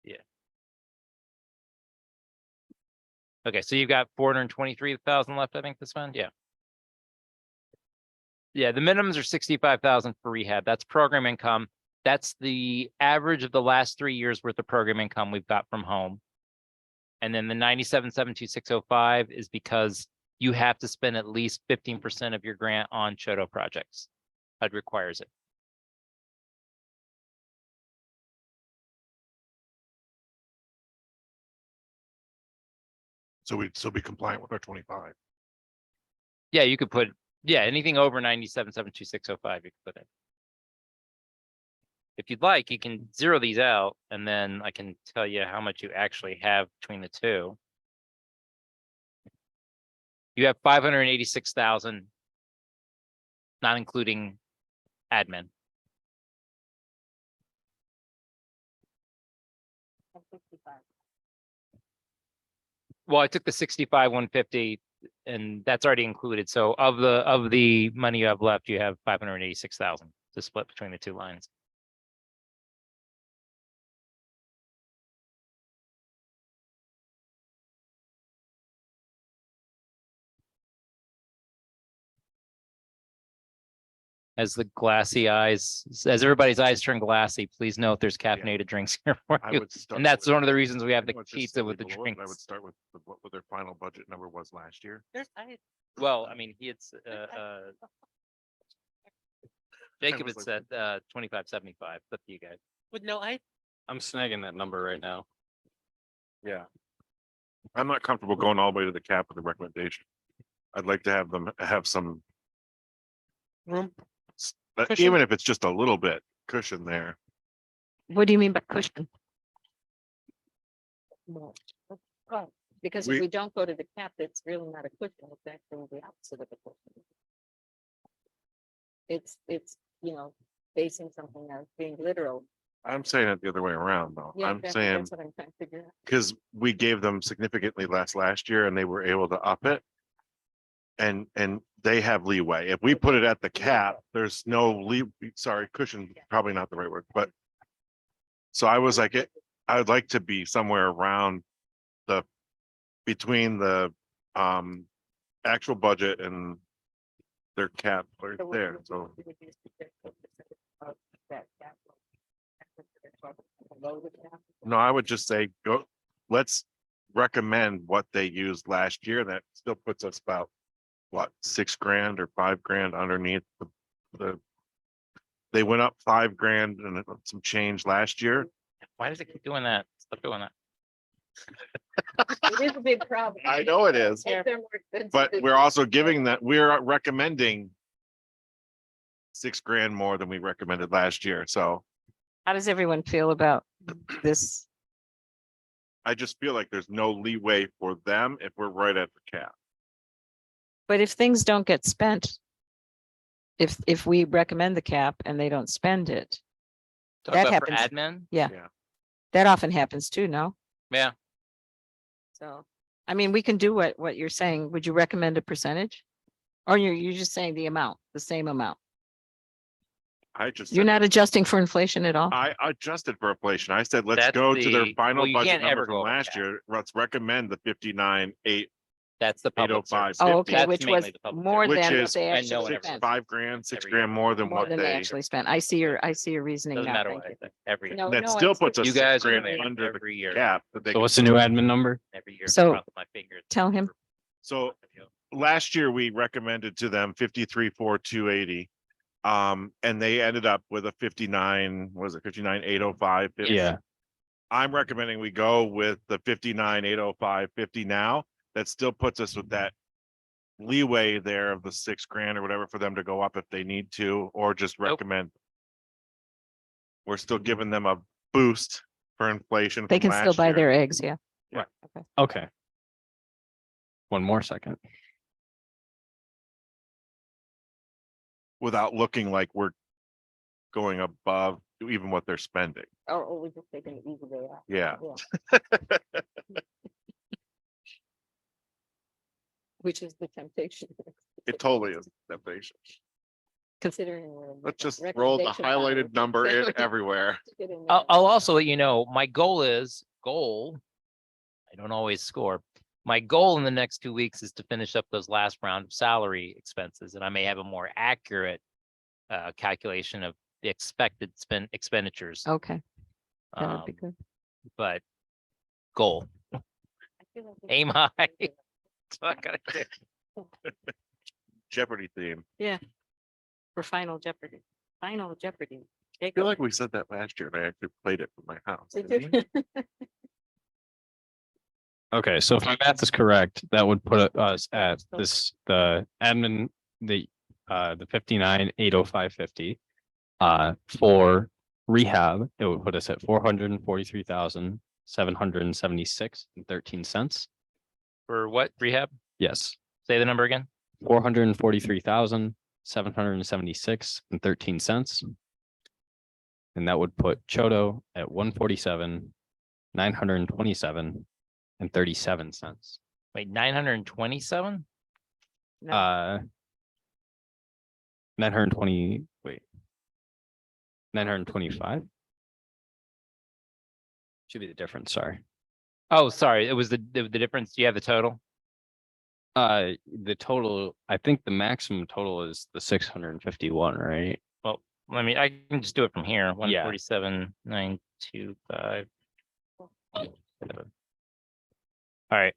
Yeah. Okay, so you've got 423,000 left, I think, to spend. Yeah. Yeah, the minimums are 65,000 for rehab. That's program income. That's the average of the last 3 years worth of program income we've got from home. And then the 97,72605 is because you have to spend at least 15% of your grant on Chodo projects. HUD requires it. So we'd still be compliant with our 25. Yeah, you could put, yeah, anything over 97,72605 you could put in. If you'd like, you can zero these out and then I can tell you how much you actually have between the two. You have 586,000, not including admin. Well, I took the 65, 150 and that's already included. So of the money you have left, you have 586,000 to split between the two lines. As the glassy eyes, as everybody's eyes turn glassy, please note there's caffeinated drinks here for I you. would start And that's with- one of the reasons we have I the know it's just pizza slightly with the below it, but I would drinks. start with what their final budget number was last year. Well, I mean, he had, Jacob was had like- said, 2575, up to you guys. With no ice? I'm snagging that number right now. Yeah. I'm not comfortable going all the way to the cap of the recommendation. I'd like to have them have some, Room? but Cushion? even if it's just a little bit cushion there. What do you mean by cushion? Because We- if we don't go to the cap, it's really not a cushion, it's actually the opposite of a cushion. It's, basing something as being literal. I'm saying it the other way around, though. Yeah, I'm exactly, saying, that's what I'm trying to figure out. because we gave them significantly less last year and they were able to up it. And they have leeway. If we put it at the cap, there's no cushion, probably not the right word, but. So I was like, I would like to be somewhere around between the actual budget and their cap right there, so. No, I would just say, let's recommend what they used last year. That still puts us about, what, $6,000 or $5,000 underneath the. They went up $5,000 and some change last year. Why does it keep doing that? Stop doing that. It is a big problem. I know it is, If they're more expensive, but it's- we're also giving that, we're recommending $6,000 more than we recommended last year, so How does everyone feel about this? I just feel like there's no leeway for them if we're right at the cap. But if things don't get spent, if we recommend the cap and they don't spend it, Talk That about for happens. admin. that often happens too, no? Yeah, So, I mean, we can do what you're saying. Would you recommend a percentage? Or you're just saying the amount, the same amount? I just. You're said- not adjusting for inflation at all? I adjusted for inflation. I said, let's That's go to their the- final well, you budget can't number ever from go over last cap. year. Let's recommend the 59,800 That's the public 805. service. Oh, okay, That's which was mainly the public more service. Which than what is they and no actually one ever spent. 5 grand, 6 Every year. grand more than More what than they they, actually spent. I see your reasoning Doesn't now. matter Thank what, you. but every year. No, that no, still it's- puts us You 6 guys are grand paying under every the year. cap. that they So can what's the put new us. admin number? Every year. So, crossing my fingers. tell him. So last year we recommended to them 53,4,280. And they ended up with a 59, was it 59,805? Yeah, I'm recommending we go with the 59,805.50 now. That still puts us with that leeway there of the 6 grand or whatever for them to go up if they need to, or just Nope. recommend. We're still giving them a boost for inflation. They from can still last buy year. their eggs, yeah. okay. One more second. Without looking like we're going above even what they're spending. Or we just taking it easy way out. Yeah. Which is the temptation. It totally is temptation. Considering. Let's just roll the highlighted number in everywhere. I'll also let you know, my goal. I don't always score. My goal in the next 2 weeks is to finish up those last round of salary expenses, and I may have a more accurate calculation of the expected expenditures. Okay, that would be Um, good. But goal, aim high. That's what I gotta do. Jeopardy theme. For Final Jeopardy. Final Jeopardy. I feel like we said that last year and I actually played it from my house. Okay, so if my math is correct, that would put us at this, the admin, the 59,805.50. For rehab, it would put us at 443,776.13. For what rehab? Yes, Say the number again. 443,776.13. And that would put Chodo at 147,927.37. Wait, 927? No, 920, wait. 925? Should be the difference, sorry. Oh, sorry. It was the difference. Do you have the total? The total, I think the maximum total is the 651, right? Well, I mean, I can just do it from here. Yeah. 147,925. All right.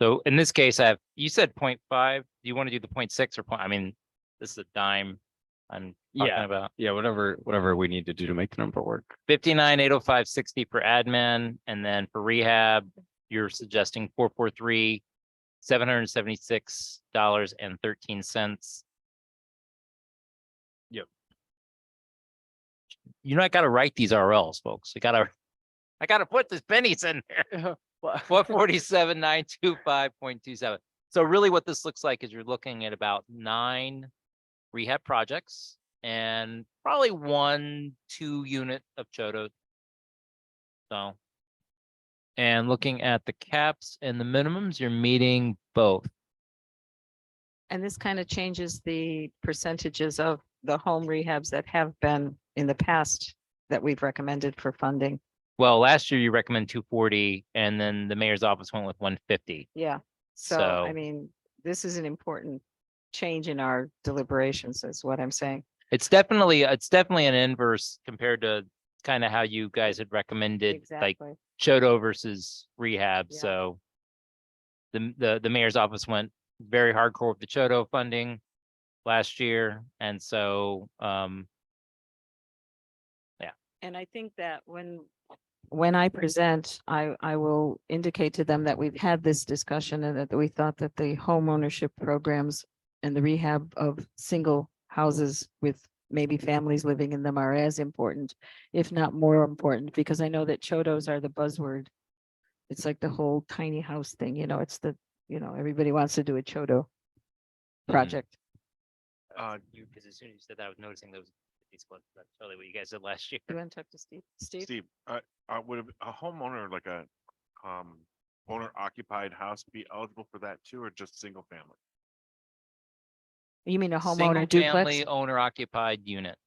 So in this case, you said 0.5. Do you want to do the 0.6 or point? I mean, this is a dime I'm talking Yeah. about. Yeah, whatever we need to do to make the number work. 59,805.60 for admin, and then for rehab, you're suggesting 443, $776.13. Yep. You know, I gotta write these RLs, folks. I gotta put the pennies in there. 447,925.27. So really what this looks like is you're looking at about 9 rehab projects and probably 1-2 unit of Chodo. So. And looking at the caps and the minimums, you're meeting both. and this kind of changes the percentages of the home rehabs that have been in the past that we've recommended for funding. Well, last year you recommend 240 and then the mayor's office went with 150. Yeah, so I So- mean, this is an important change in our deliberations, is what I'm saying. It's definitely an inverse compared to kind of how you guys had recommended, like Exactly. Chodo versus rehab. Yeah. So the mayor's office went very hardcore with the Chodo funding last year. And so, And I think that when I present, I will indicate to them that we've had this discussion and that we thought that the home ownership programs and the rehab of single houses with maybe families living in them are as important, if not more important, because I know that Chodos are the buzzword. It's like the whole tiny house thing, it's everybody wants to do a Chodo project. because as soon as you said that, I was noticing those. That's totally what you guys did last year. You want to talk to Steve? Steve, would a homeowner like a owner occupied house be eligible for that too, or just single family? You mean a Single homeowner duplex? family owner occupied unit.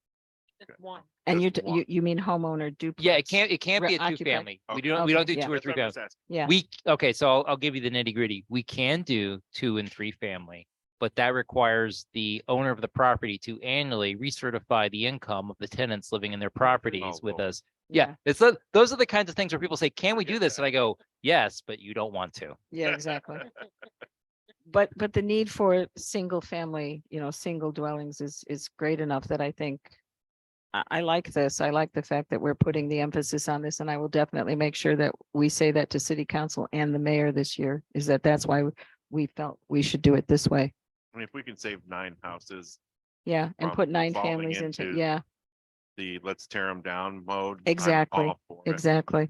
Just one. And Just one. you mean homeowner duplex? Yeah, it can't be a Occupied. two-family. We Okay. don't Okay, do yeah. two or That's three what I was family. asking. Yeah, Okay, so I'll give you the nitty gritty. We can do 2 and 3 family, but that requires the owner of the property to annually recertify the income of the tenants living in their properties with Lord. us. Yeah, those are the kinds of things where people say, can we get do this? that. And I go, yes, but you don't want to. yeah, exactly. But the need for single family, single dwellings is great enough that I think I like this. I like the fact that we're putting the emphasis on this, and I will definitely make sure that we say that to city council and the mayor this year, is that's why we felt we should do it this way. I mean, if we can save 9 houses, Yeah, and From put 9 falling families into, into yeah, the let's tear them down mode. I'm Exactly, all for it. exactly.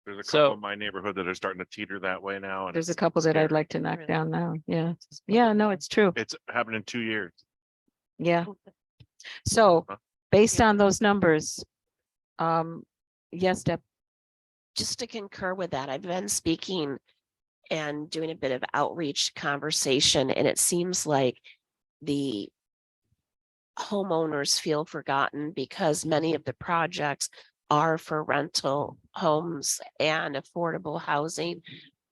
There's a So- couple in my neighborhood that are starting to teeter that way now. And There's a it's couple that I'd scary. like to knock Really? down now. Yeah, yeah, no, it's true. It's happened in 2 years. Yeah. So Huh? based on those numbers, yes, Deb, Just to concur with that, I've been speaking and doing a bit of outreach conversation, and it seems like the homeowners feel forgotten because many of the projects are for rental homes and affordable housing,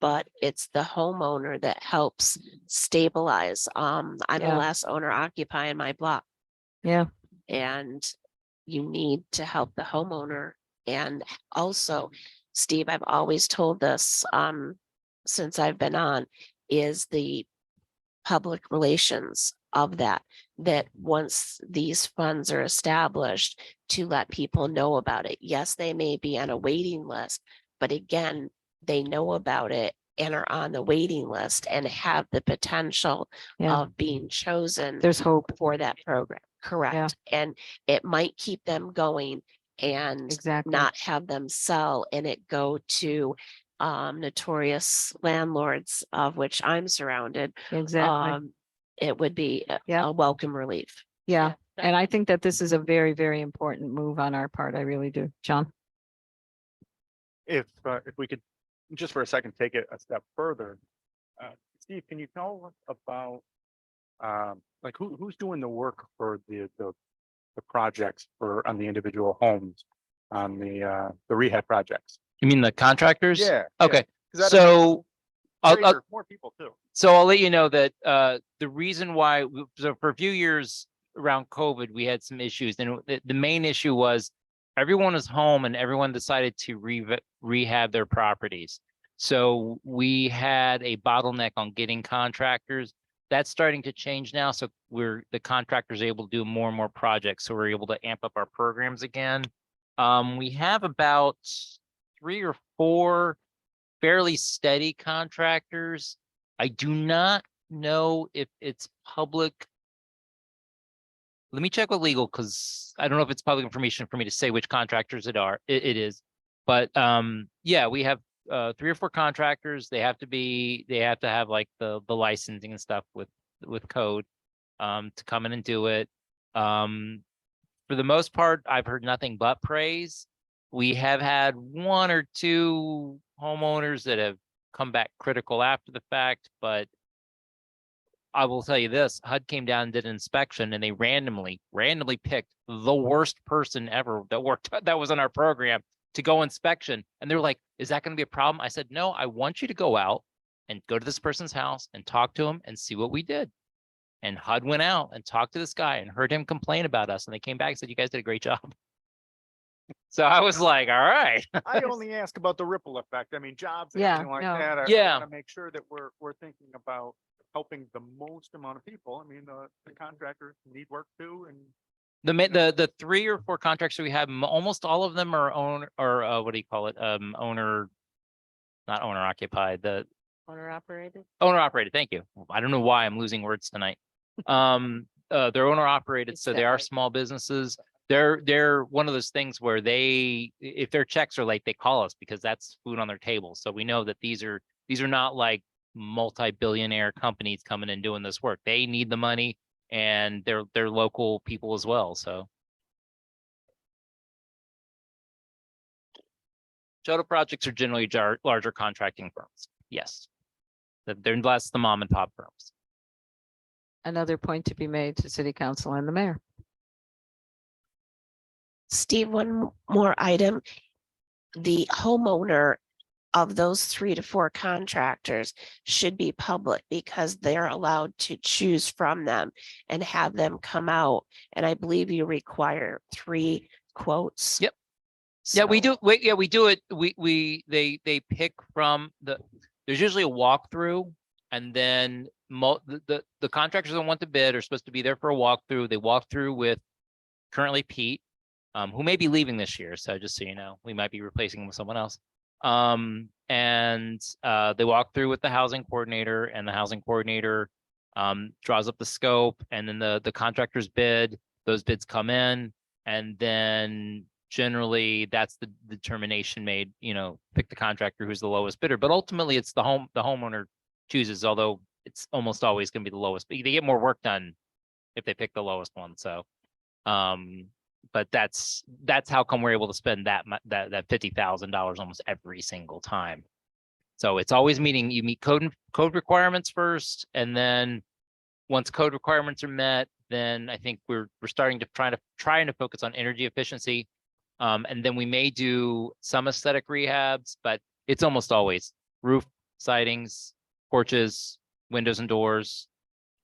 but it's the homeowner that helps stabilize. I'm the Yeah. last owner occupying my block. yeah, And you need to help the homeowner. And also, Steve, I've always told this, since I've been on, is the public relations of that once these funds are established, to let people know about it. Yes, they may be on a waiting list, but again, they know about it and are on the waiting list and have the potential Yeah. of being chosen there's hope. for that program. Correct. And it might keep them going and Exactly. not have them sell and it go to notorious landlords, of which I'm surrounded. Exactly. It would be Yeah. a welcome relief. Yeah. And I think that this is a very, very important move on our part. I really do. John? If we could, just for a second, take it a step further. Steve, can you tell us about, like who's doing the work for the projects on the individual homes, on the rehab projects? You mean the contractors? Yeah. Okay, 'Cause that so affects more people too. So I'll let you know that the reason why, so for a few years around COVID, we had some issues. And the main issue was everyone was home and everyone decided to rehab their properties. So we had a bottleneck on getting contractors. That's starting to change now. So the contractors are able to do more and more projects. So we're able to amp up our programs again. We have about 3 or 4 fairly steady contractors. I do not know if it's public. Let me check with legal because I don't know if it's public information for me to say which contractors it is. But yeah, we have 3 or 4 contractors. They have to have like the licensing and stuff with code to come in and do it. For the most part, I've heard nothing but praise. We have had 1 or 2 homeowners that have come back critical after the fact, but I will tell you this, HUD came down and did an inspection and they randomly picked the worst person ever that was on our program to go inspection. And they were like, is that going to be a problem? I said, no, I want you to go out and go to this person's house and talk to him and see what we did. And HUD went out and talked to this guy and heard him complain about us. And they came back and said, you guys did a great job. So I was like, all right. I only ask about the ripple effect. I mean, jobs, and Yeah, everything like no. that. I Yeah. want to make sure that we're thinking about helping the most amount of people. I mean, the contractors need work too, and The 3 or 4 contracts that we have, almost all of them are owner or what do you call it? Owner, not owner occupied, the Owner operated. owner operated. Thank you. I don't know why I'm losing words tonight. They're owner operated, It's so that they are way. small businesses. They're one of those things where if their checks are late, they call us because that's food on their table. So we know that these are not like multi-billionaire companies coming and doing this work. They need the money and they're local people as well. So. Shuttle projects are generally larger contracting firms. Yes. They're less the mom and pop firms. Another point to be made to city council and the mayor. Steve, one more item. The homeowner of those 3 to 4 contractors should be public because they're allowed to choose from them and have them come out. And I believe you require 3 quotes. Yep. Yeah, we So- do, we do it, they pick from there's usually a walkthrough. And then the contractors that want to bid are supposed to be there for a walkthrough. They walk through with currently Pete, who may be leaving this year. So just so you know, we might be replacing him with someone else. They walk through with the housing coordinator, and the housing coordinator draws up the scope, and then the contractors bid, those bids come in, and then generally that's the determination made, pick the contractor who's the lowest bidder, but ultimately it's the homeowner chooses, although it's almost always going to be the lowest, but they get more work done if they pick the lowest one. So, but that's how come we're able to spend that $50,000 almost every single time. So it's always you meet code requirements first, and then once code requirements are met, then I think we're starting to trying to focus on energy efficiency. And then we may do some aesthetic rehabs, but it's almost always roof, sidings, porches, windows and doors.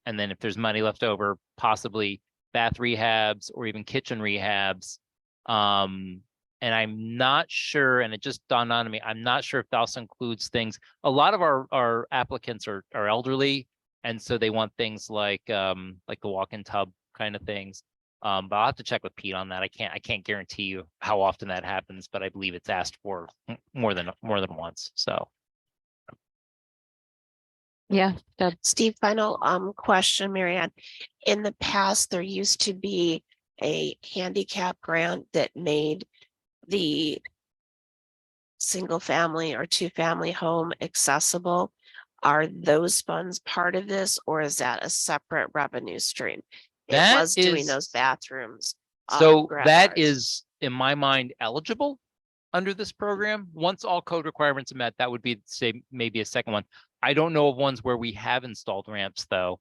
And then if there's money left over, possibly bath rehabs or even kitchen rehabs. And I'm not sure, and it just dawned on me, I'm not sure if that also includes things. A lot of our applicants are elderly, and so they want things like the walk-in tub kind of things. But I'll have to check with Pete on that. I can't guarantee you how often that happens, but I believe it's asked for more than once. So Yeah, that, Steve, final question, Marianne. In the past, there used to be a handicap grant that made the single family or 2-family home accessible. Are those funds part of this, or is that a separate revenue stream? It That was doing is- those bathrooms. So grab that bars. is, in my mind, eligible under this program. Once all code requirements are met, that would be, say, maybe a second one. I don't know of ones where we have installed ramps though.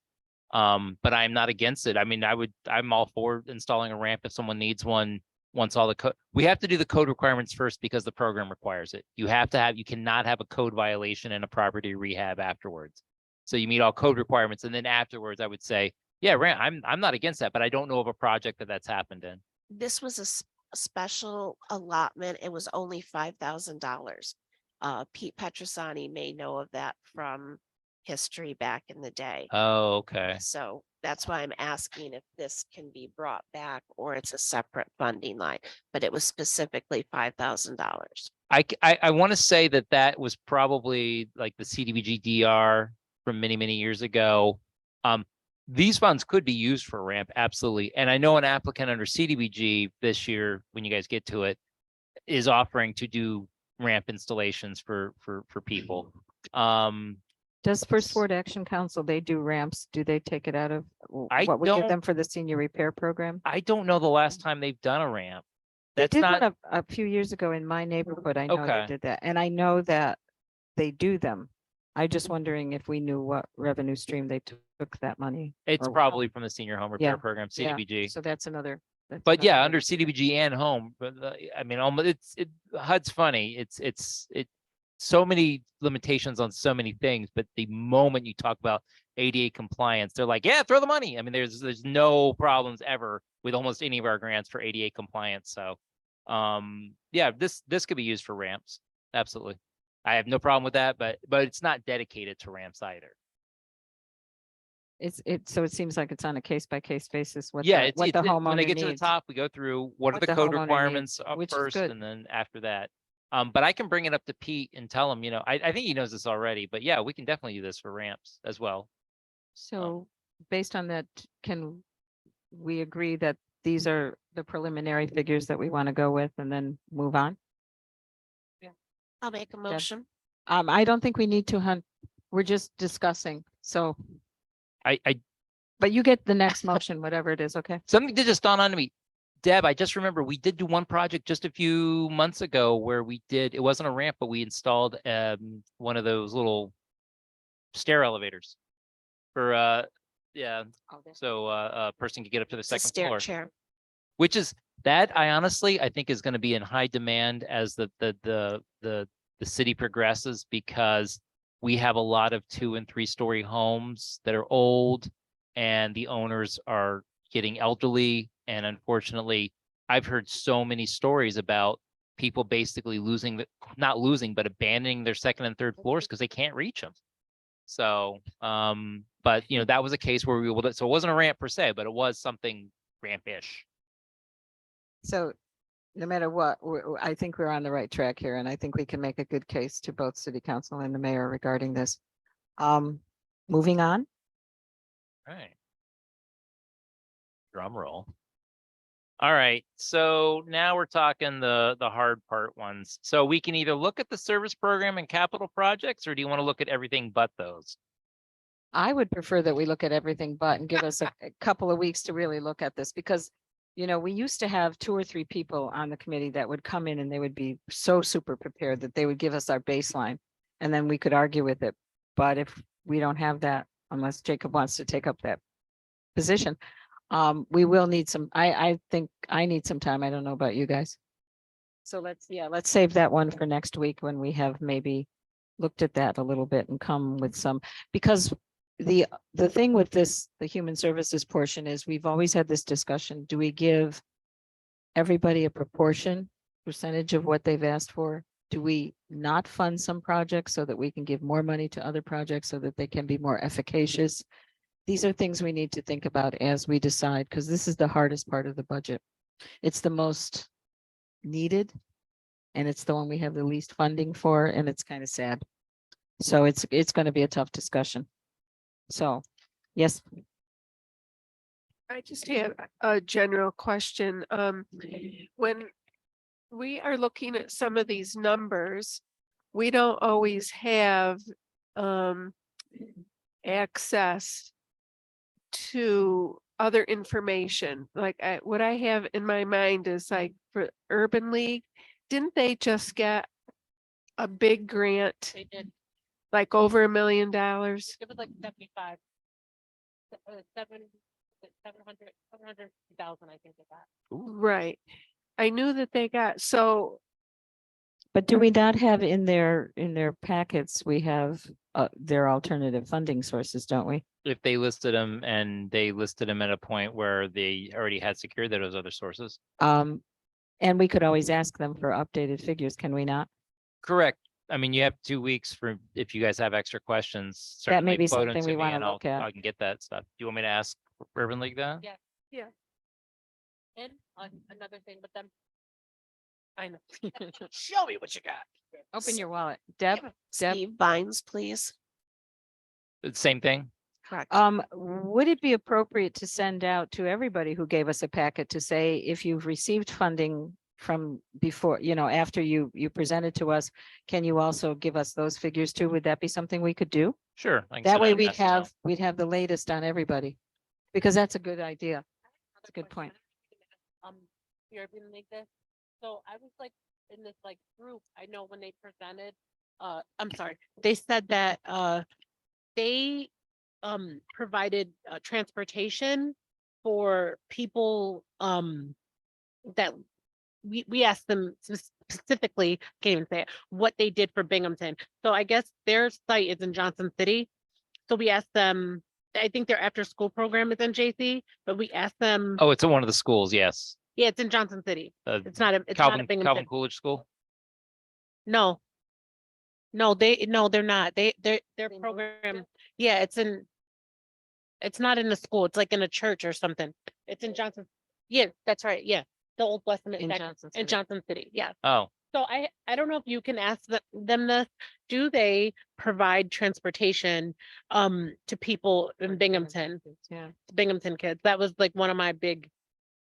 But I'm not against it. I mean, I'm all for installing a ramp if someone needs one. Once all the code, we have to do the code requirements first because the program requires it. You cannot have a code violation and a property rehab afterwards. So you meet all code requirements, and then afterwards, I would say, yeah, ramp. I'm not against that, but I don't know of a project that's happened in. This was a special allotment. It was only $5,000. Pete Petrosani may know of that from history back in the day. Oh, okay. So that's why I'm asking if this can be brought back or it's a separate funding line, but it was specifically $5,000. I want to say that was probably like the CDBG DR from many years ago. These funds could be used for ramp, absolutely. And I know an applicant under CDBG this year, when you guys get to it, is offering to do ramp installations for people. does First Ward Action Council, they do ramps? Do they take it out of what we give don't- them for the senior repair program? I don't know the last time they've done a ramp. They That's did not, one a few years ago in my neighborhood. I know they Okay. did that, and I know that they do them. I just wondering if we knew what revenue stream they took that money. it's or- probably from the senior home repair Yeah, program, yeah. CDBG. So that's another. But yeah, another under way. CDBG and home, but I mean, almost HUD's funny. It's so many limitations on so many things, but the moment you talk about ADA compliance, they're like, yeah, throw the money. I mean, there's no problems ever with almost any of our grants for ADA compliance. So, yeah, this could be used for ramps. Absolutely. I have no problem with that, but it's not dedicated to ramps either. So it seems like it's on a case by case basis. Yeah, What the when they homeowner get to the needs. top, we go through what are What the the code homeowner requirements needs, up which is first, good. and then after that. But I can bring it up to Pete and tell him, I think he knows this already, but yeah, we can definitely do this for ramps as well. So based on that, can we agree that these are the preliminary figures that we want to go with and then move on? I'll make a motion. I don't think we need to hunt. We're just discussing. So, I but you get the next motion, whatever it is, okay? something did just dawn on me. Deb, I just remember we did do one project just a few months ago where it wasn't a ramp, but we installed one of those little stair elevators for yeah. So a person could get up to the It's a second stair floor, chair. which is That I honestly, I think is going to be in high demand as the city progresses, because we have a lot of 2 and 3 story homes that are old and the owners are getting elderly. And unfortunately, I've heard so many stories about people basically not losing, but abandoning their second and third floors because they can't reach them. So, but you know, that was a case where we will, so it wasn't a ramp per se, but it was something ramp-ish. So no matter what, I think we're on the right track here, and I think we can make a good case to both city council and the mayor regarding this. Moving on. Right. Drum roll. All right, so now we're talking the hard part ones. So we can either look at the service program and capital projects, or do you want to look at everything but those? I would prefer that we look at everything but and give us a couple of weeks to really look at this, because, you know, we used to have 2 or 3 people on the committee that would come in and they would be so super prepared that they would give us our baseline and then we could argue with it. But if we don't have that, unless Jacob wants to take up that position, we will need some, I think I need some time. I don't know about you guys. So let's save that one for next week when we have maybe looked at that a little bit and come with some, because the thing with this, the human services portion is we've always had this discussion. Do we give everybody a percentage of what they've asked for? Do we not fund some projects so that we can give more money to other projects so that they can be more efficacious? These are things we need to think about as we decide, because this is the hardest part of the budget. It's the most needed, and it's the one we have the least funding for, and it's kind of sad. So it's going to be a tough discussion. So, yes, I just have a general question. When we are looking at some of these numbers, we don't always have access to other information. Like what I have in my mind is like for Urban League, didn't they just get a big grant, They did, like over $1 million? it was like 75. 700,000, I think they got. Right. I knew that they got, so but do we not have in their packets, we have their alternative funding sources, don't we? If they listed them and they listed them at a point where they already had secured those other sources. And we could always ask them for updated figures, can we not? Correct. I mean, you have 2 weeks for, if you guys have extra questions. That may certainly be float 'em something to we me wanna and I'll- look at. I can get that stuff. Do you want me to ask Urban League that? Yeah. Yeah. And another thing, but then. I know. Show me what you got. Open your wallet. Deb? Steve Vines, please. Same thing. Correct. Would it be appropriate to send out to everybody who gave us a packet to say, if you've received funding from before, you know, after you presented to us, can you also give us those figures too? Would that be something we could do? Sure. I can That send way out a message out. we'd have the latest on everybody, because that's a good idea. That's a good point. You're being like this. So I was like in this like group, I know when they presented, I'm sorry, they said that they provided transportation for people that we asked them specifically, can't even say it, what they did for Binghamton. So I guess their site is in Johnson City. So we asked them, I think their after school program is in JC, but we asked them, Oh, it's at one of the schools. Yes. yeah, it's in Johnson City. Uh, It's not a Calvin Binghamton. Coolidge School. No. No, they're not. Their program, yeah, it's not in a school. It's like in a church or something. It's in Johnson. Yeah, that's right. Yeah. The Old Westminster in Johnson City. Yeah. Oh, So I don't know if you can ask them this. Do they provide transportation to people in Binghamton, Yeah. Binghamton kids? That was like one of my big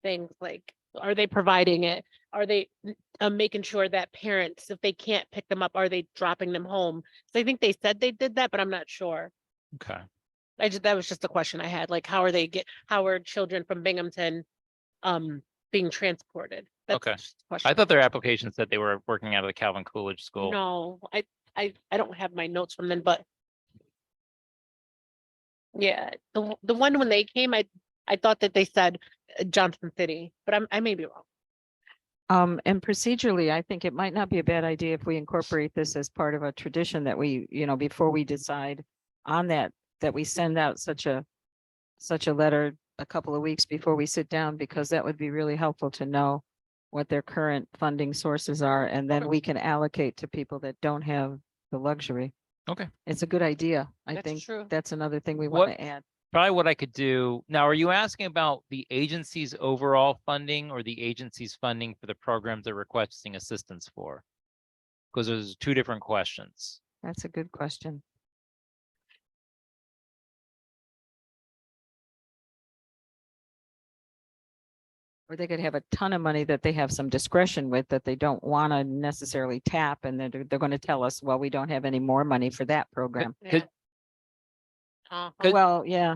things. Like, are they providing it? Are they making sure that parents, if they can't pick them up, are they dropping them home? So I think they said they did that, but I'm not sure. okay. That was just a question I had. Like, how are children from Binghamton being transported? That's Okay. just a question. I thought their application said they were working out of the Calvin Coolidge School. No, I don't have my notes from them, but yeah, the one when they came, I thought that they said Johnson City, but I may be wrong. And procedurally, I think it might not be a bad idea if we incorporate this as part of a tradition that we, before we decide on that we send out such a letter a couple of weeks before we sit down, because that would be really helpful to know what their current funding sources are, and then Okay. we can allocate to people that don't have the luxury. Okay. It's a good idea. I That's think true. that's another thing we What- want to add. Probably what I could do. Now, are you asking about the agency's overall funding or the agency's funding for the programs they're requesting assistance for? Because those are two different questions. That's a good question. Or they could have a ton of money that they have some discretion with that they don't want to necessarily tap, and they're going to tell us, well, we don't have any more money for that program. Yeah. Could- Uh-huh, Well, yeah,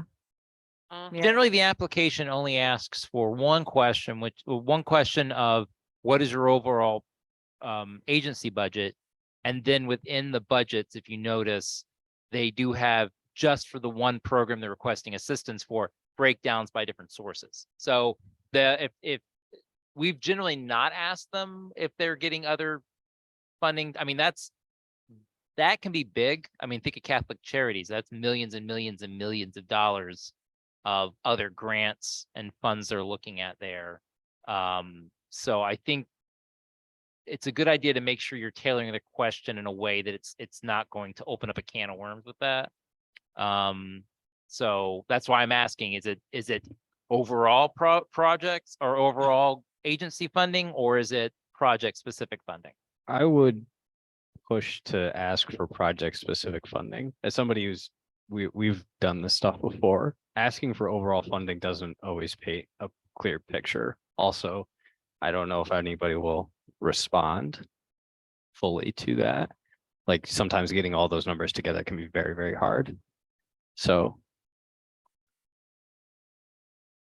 uh-huh. yeah. Generally, the application only asks for one question, one question of what is your overall agency budget? And then within the budgets, if you notice, they do have just for the one program they're requesting assistance for breakdowns by different sources. So if we've generally not asked them if they're getting other funding, I mean, that can be big. I mean, think of Catholic Charities. That's millions and millions and millions of dollars of other grants and funds they're looking at there. So I think it's a good idea to make sure you're tailoring the question in a way that it's not going to open up a can of worms with that. So that's why I'm asking, is it overall projects or overall agency funding, or is it project specific funding? I would push to ask for project specific funding. As somebody we've done this stuff before, asking for overall funding doesn't always paint a clear picture. Also, I don't know if anybody will respond fully to that. Like sometimes getting all those numbers together can be very, very hard. So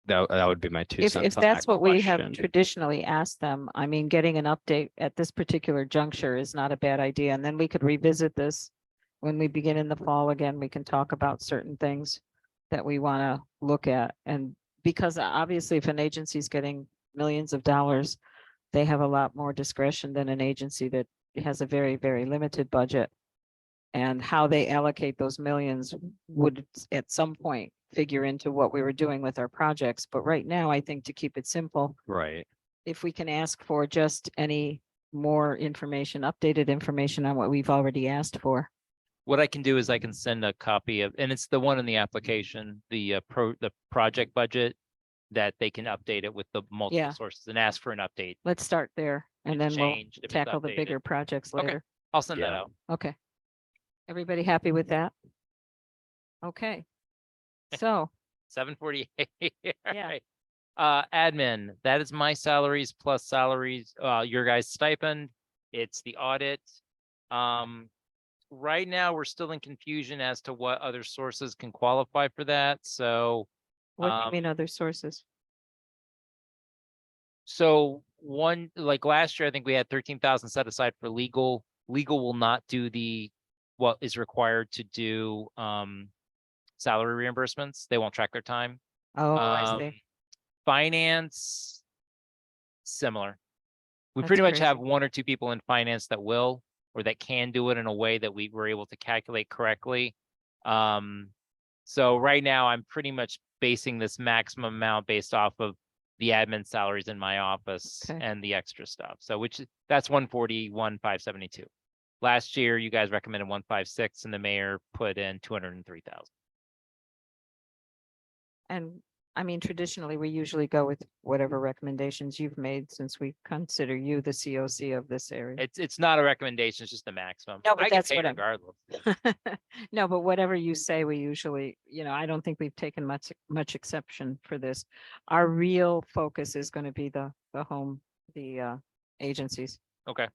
that would be my two If cents on that's that what we have question. traditionally asked them, I mean, getting an update at this particular juncture is not a bad idea. And then we could revisit this when we begin in the fall again. We can talk about certain things that we want to look at. And because obviously if an agency is getting millions of dollars, they have a lot more discretion than an agency that has a very, very limited budget. And how they allocate those millions would at some point figure into what we were doing with our projects. But right now, I think to keep it simple, Right. if we can ask for just any more information, updated information on what we've already asked for. What I can do is I can send a copy of, and it's the one in the application, the project budget, that they can update it with the multiple Yeah. sources and ask for an update. Let's start there and and then we'll change if it's tackle the updated. bigger projects Okay. later. I'll send that Yeah. out. Okay. Everybody happy with that? Okay. So, 748. Yeah. Admin, that is my salaries plus salaries, your guys' stipend. It's the audit. Right now, we're still in confusion as to what other sources can qualify for that. So, what do you mean other sources? so one, like last year, I think we had 13,000 set aside for legal. Legal will not do what is required to do, salary reimbursements. They won't track their time. Oh, I see. Um, Finance, similar. We That's pretty much crazy. have one or two people in finance that will, or that can do it in a way that we were able to calculate correctly. So right now I'm pretty much basing this maximum amount based off of the admin salaries in my office Okay. and the extra stuff. So that's 141,572. Last year, you guys recommended 156 and the mayor put in 203,000. And I mean, traditionally, we usually go with whatever recommendations you've made since we consider you the COC of this area. It's not a recommendation, it's just the maximum. No, but I get that's paid what I'm- regardless. No, but whatever you say, we usually, I don't think we've taken much exception for this. Our real focus is going to be the agencies. Okay.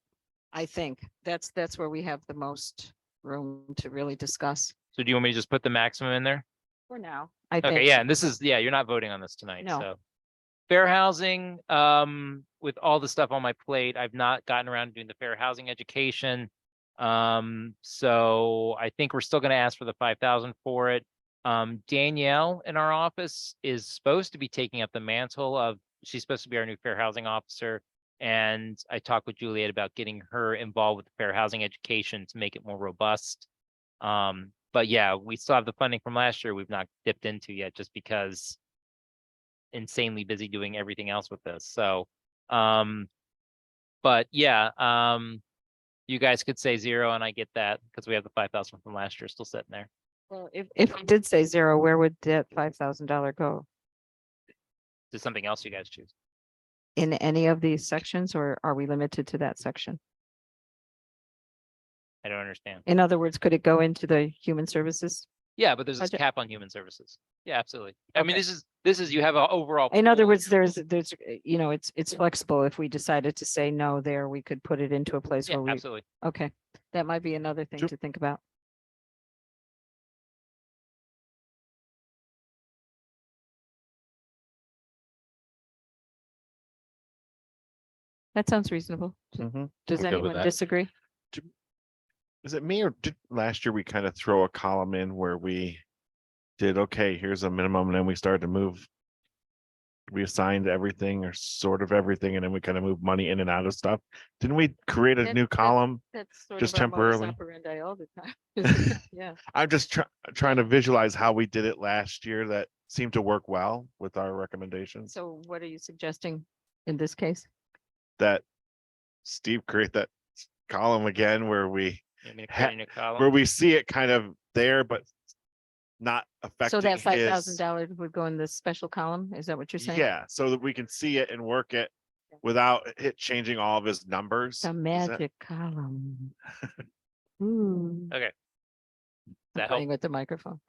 I think that's where we have the most room to really discuss So do you want me to just put the maximum in there? for now. I think. Okay, yeah, and you're not voting on this tonight, No. so. Fair housing, with all the stuff on my plate, I've not gotten around to doing the fair housing education. So I think we're still gonna ask for the 5,000 for it. Danielle in our office is supposed to be taking up the mantle she's supposed to be our new fair housing officer. And I talked with Juliet about getting her involved with the fair housing education to make it more robust. But yeah, we still have the funding from last year we've not dipped into yet just because insanely busy doing everything else with this. So, but yeah, you guys could say 0 and I get that because we have the 5,000 from last year still sitting there. Well, if we did say 0, where would that $5,000 go? To something else you guys choose. In any of these sections, or are we limited to that section? I don't understand. In other words, could it go into the human services? Yeah, but there's this Budget. cap on human services. Yeah, absolutely. I mean, Okay. this is, you have an overall. In other pool. words, there's, it's flexible. If we decided to say no there, we could put it into a place Yeah, where we, absolutely. okay, that might be another thing Sure. to think about. That sounds reasonable. Mhm. Does I'm good with anyone that. disagree? Is it me, or did last year we kind of throw a column in where we did, okay, here's a minimum, and then we started to move. We assigned everything or sort of everything, and then we kind of moved money in and out of stuff. Didn't we create a new column? That's sort Just of our modus temporarily? operandi all the time. Yeah. I'm just trying to visualize how we did it last year that seemed to work well with our recommendations. So what are you suggesting in this case? That Steve create that column again where we You want me to Ha- create a new column? where we see it kind of there, but not So affecting that his. $5,000 would go in the special column? Is that what you're saying? Yeah, so that we can see it and work it without it changing all of his numbers. The Is that- magic column. Hmm. Okay. I'm That help? playing with the microphone.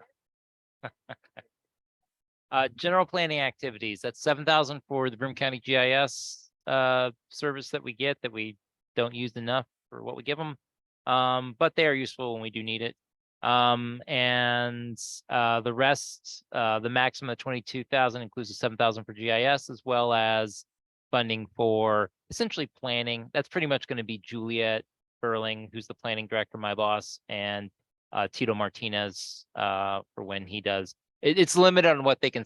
General planning activities, that's 7,000 for the Broome County GIS service that we get that we don't use enough for what we give them. But they are useful when we do need it. And the rest, the maximum of 22,000 includes the 7,000 for GIS as well as funding for essentially planning. That's pretty much going to be Juliet Burling, who's the planning director, my boss, and Tito Martinez for when he does. It's limited on what they can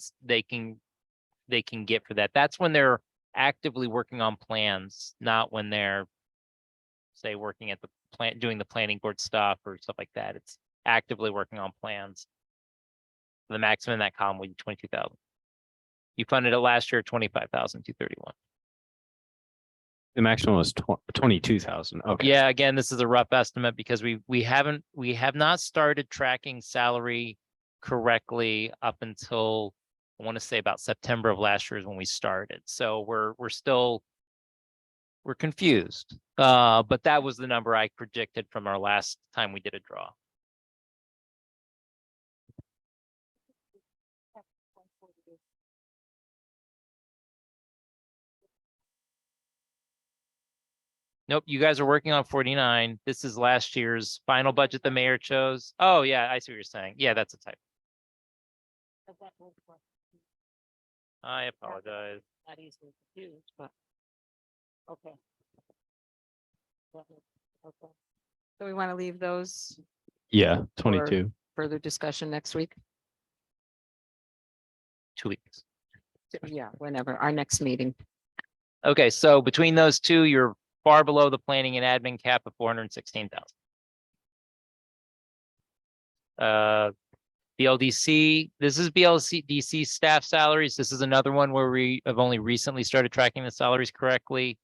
get for that. That's when they're actively working on plans, not when they're say working at the plant, doing the planning board stuff or stuff like that. It's actively working on plans. The maximum in that column would be 22,000. You funded it last year, 25,231. The maximum was 22,000. Okay. Yeah, again, this is a rough estimate because we have not started tracking salary correctly up until I want to say about September of last year is when we started. So we're confused. But that was the number I predicted from our last time we did a draw. Nope, you guys are working on 49. This is last year's final budget the mayor chose. Oh, yeah, I see what you're saying. Yeah, that's a type. I apologize. Not easily confused, but. Okay. Okay. So we want to leave those Yeah, 22. further discussion next week? 2 weeks. Yeah, whenever, our next meeting. Okay, so between those two, you're far below the planning and admin cap of 416,000. BLDC, this is BLDC staff salaries. This is another one where we have only recently started tracking the salaries correctly.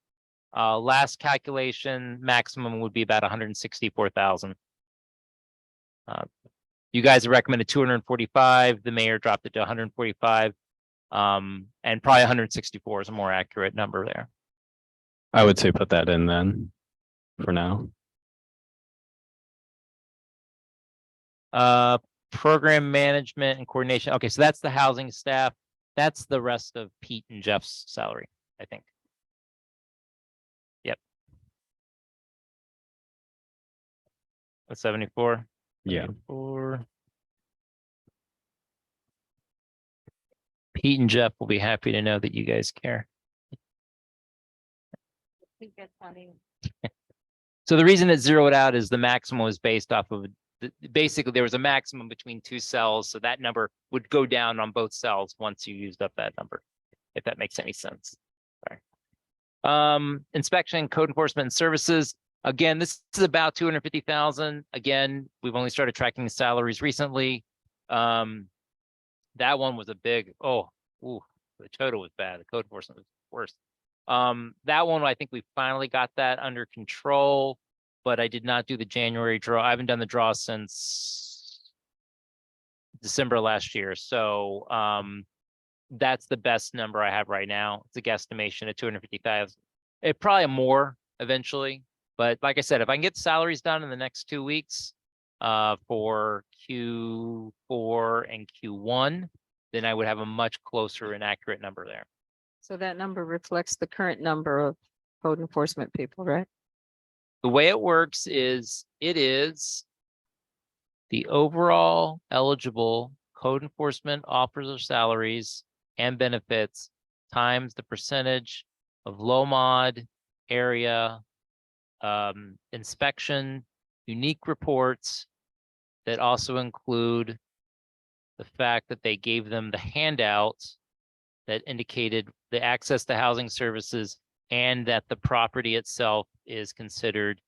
Last calculation, maximum would be about 164,000. You guys have recommended 245. The mayor dropped it to 145. And probably 164 is a more accurate number there. I would say put that in then for now. Program management and coordination. Okay, so that's the housing staff. That's the rest of Pete and Jeff's salary, I think. Yep. That's 74. Yeah. 74. Pete and Jeff will be happy to know that you guys care. I think that's funny. So the reason it zeroed out is the maximum was based off of basically there was a maximum between two cells, so that number would go down on both cells once you used up that number, if that makes any sense. Sorry. Inspection, code enforcement services. Again, this is about 250,000. Again, we've only started tracking salaries recently. That one was a big, the total was bad. The code enforcement was worse. That one, I think we finally got that under control, but I did not do the January draw. I haven't done the draw since December last year. So, that's the best number I have right now. It's a guesstimation at 250,000. It probably more eventually, but like I said, if I can get salaries done in the next 2 weeks, for Q4 and Q1, then I would have a much closer and accurate number there. So that number reflects the current number of code enforcement people, right? The way it works is it is the overall eligible code enforcement officer salaries and benefits times the percentage of low mod area inspection, unique reports that also include the fact that they gave them the handouts that indicated the access to housing services and that the property itself is considered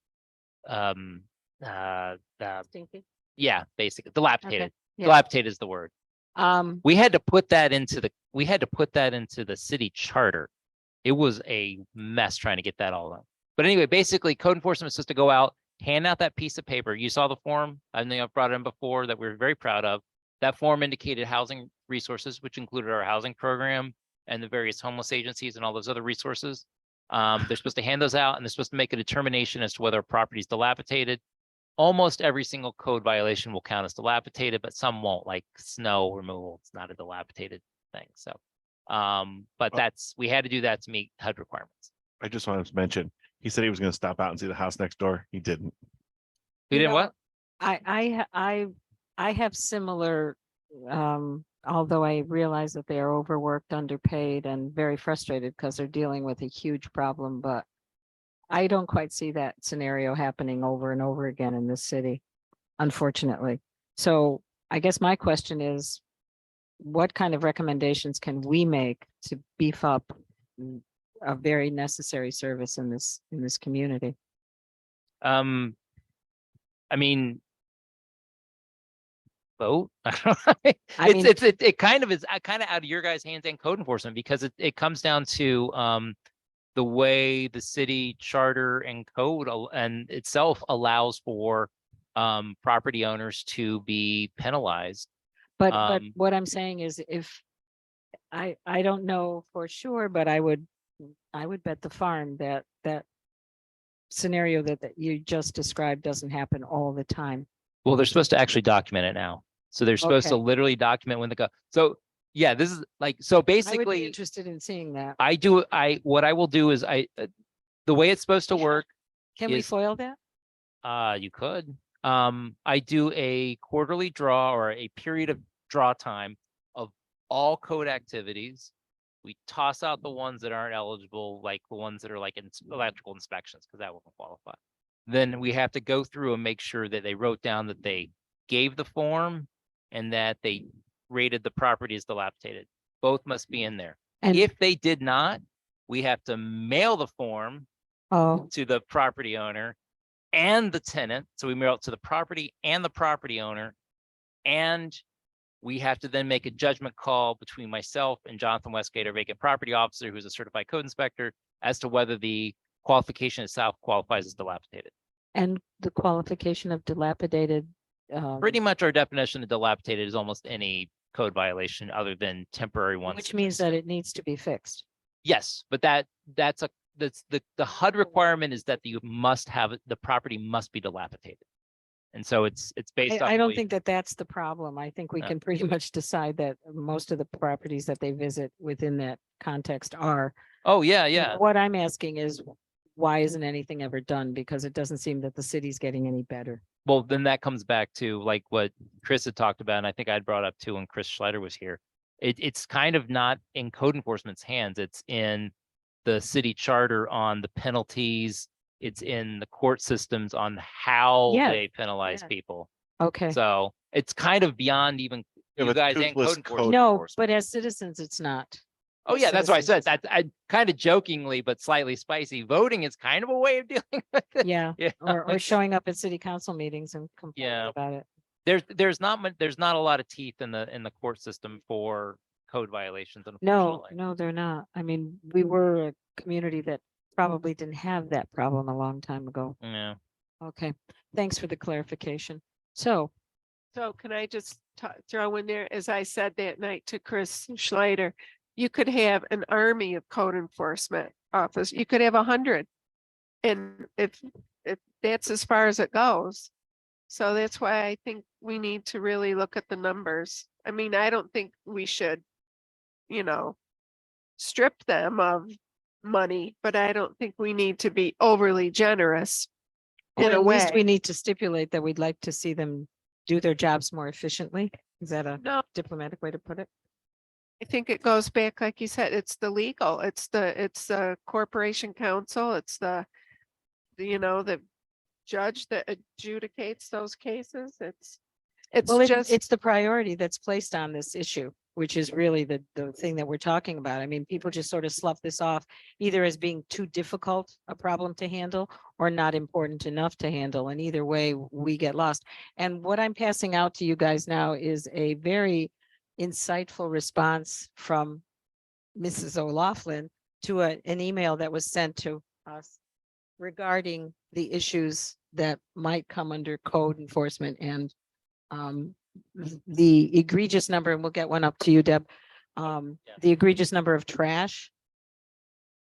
Stinky. yeah, basically dilapidated. yeah. Dilapidated is the word. Um, We had to put that into the city charter. It was a mess trying to get that all done. But anyway, basically code enforcement is supposed to go out, hand out that piece of paper. You saw the form. I think I've brought it in before that we're very proud of. That form indicated housing resources, which included our housing program and the various homeless agencies and all those other resources. They're supposed to hand those out and they're supposed to make a determination as to whether a property is dilapidated. Almost every single code violation will count as dilapidated, but some won't, like snow removal. It's not a dilapidated thing. So, but we had to do that to meet HUD requirements. I just wanted to mention, he said he was gonna stop out and see the house next door. He didn't. Who You did know, what? I have similar, although I realize that they are overworked, underpaid, and very frustrated because they're dealing with a huge problem, but I don't quite see that scenario happening over and over again in this city, unfortunately. So I guess my question is, what kind of recommendations can we make to beef up a very necessary service in this community? I mean, vote. It kind of is kind of out of your guys' hands and code enforcement because it comes down to the way the city charter and code and itself allows for property owners to be penalized. But what I'm saying is if I don't know for sure, but I would bet the farm that scenario that you just described doesn't happen all the time. Well, they're supposed to actually document it now. So they're supposed to Okay. literally document when they go. So yeah, this is like, so I would be basically interested in seeing that. what I will do is the way it's supposed to work, Can we is- foil that? you could. I do a quarterly draw or a period of draw time of all code activities. We toss out the ones that aren't eligible, like the ones that are like in electrical inspections, because that won't qualify. Then we have to go through and make sure that they wrote down that they gave the form and that they rated the property as dilapidated. Both must be in there. And If they did not, we have to mail the form to the property owner and the tenant. So we mail it to the property and the property owner. And we have to then make a judgment call between myself and Jonathan Westgate, our vacant property officer, who's a certified code inspector, as to whether the qualification itself qualifies as dilapidated. and the qualification of dilapidated. Pretty much our definition of dilapidated is almost any code violation other than temporary ones. Which means that it needs to be fixed. Yes, but that's the HUD requirement is that you must have the property must be dilapidated. And so it's based on. I don't think that that's the problem. I think we Yeah. can pretty much decide that most of the properties that they visit within that context are. Oh, yeah. What I'm asking is, why isn't anything ever done? Because it doesn't seem that the city's getting any better. Well, then that comes back to like what Chris had talked about, and I think I'd brought up too when Chris Schleider was here. It's kind of not in code enforcement's hands. It's in the city charter on the penalties. It's in the court systems on how Yeah, they penalize yeah. people. Okay. So it's kind of beyond even Yeah, you but guys and toothless code enforcement. No, enforcement. but as citizens, it's not. Oh, yeah, that's why I said citizens. that. I kind of jokingly, but slightly spicy. Voting is kind of a way of dealing with it. Yeah, Yeah. or showing up at city council meetings and complaining Yeah. about it. There's not a lot of teeth in the court system for code violations, No, unfortunately. no, they're not. I mean, we were a community that probably didn't have that problem a long time ago. Yeah. Okay, thanks for the clarification. So, So can I just throw in there, as I said that night to Chris Schleider, you could have an army of code enforcement officers. You could have 100. And if that's as far as it goes. So that's why I think we need to really look at the numbers. I mean, I don't think we should, strip them of money, but I don't think we need to be overly generous in or a at least we way. need to stipulate that we'd like to see them do their jobs more efficiently. Is that a No, diplomatic way to put it? I think it goes back, like you said, it's the legal, it's the corporation council, it's the judge that adjudicates those cases. It's Well, just, it's the priority that's placed on this issue, which is really the thing that we're talking about. I mean, people just sort of slough this off either as being too difficult a problem to handle or not important enough to handle. And either way, we get lost. And what I'm passing out to you guys now is a very insightful response from Mrs. O'Laughlin to an email that was sent to us regarding the issues that might come under code enforcement and the egregious number, and we'll get one up to you, Deb. The egregious number of trash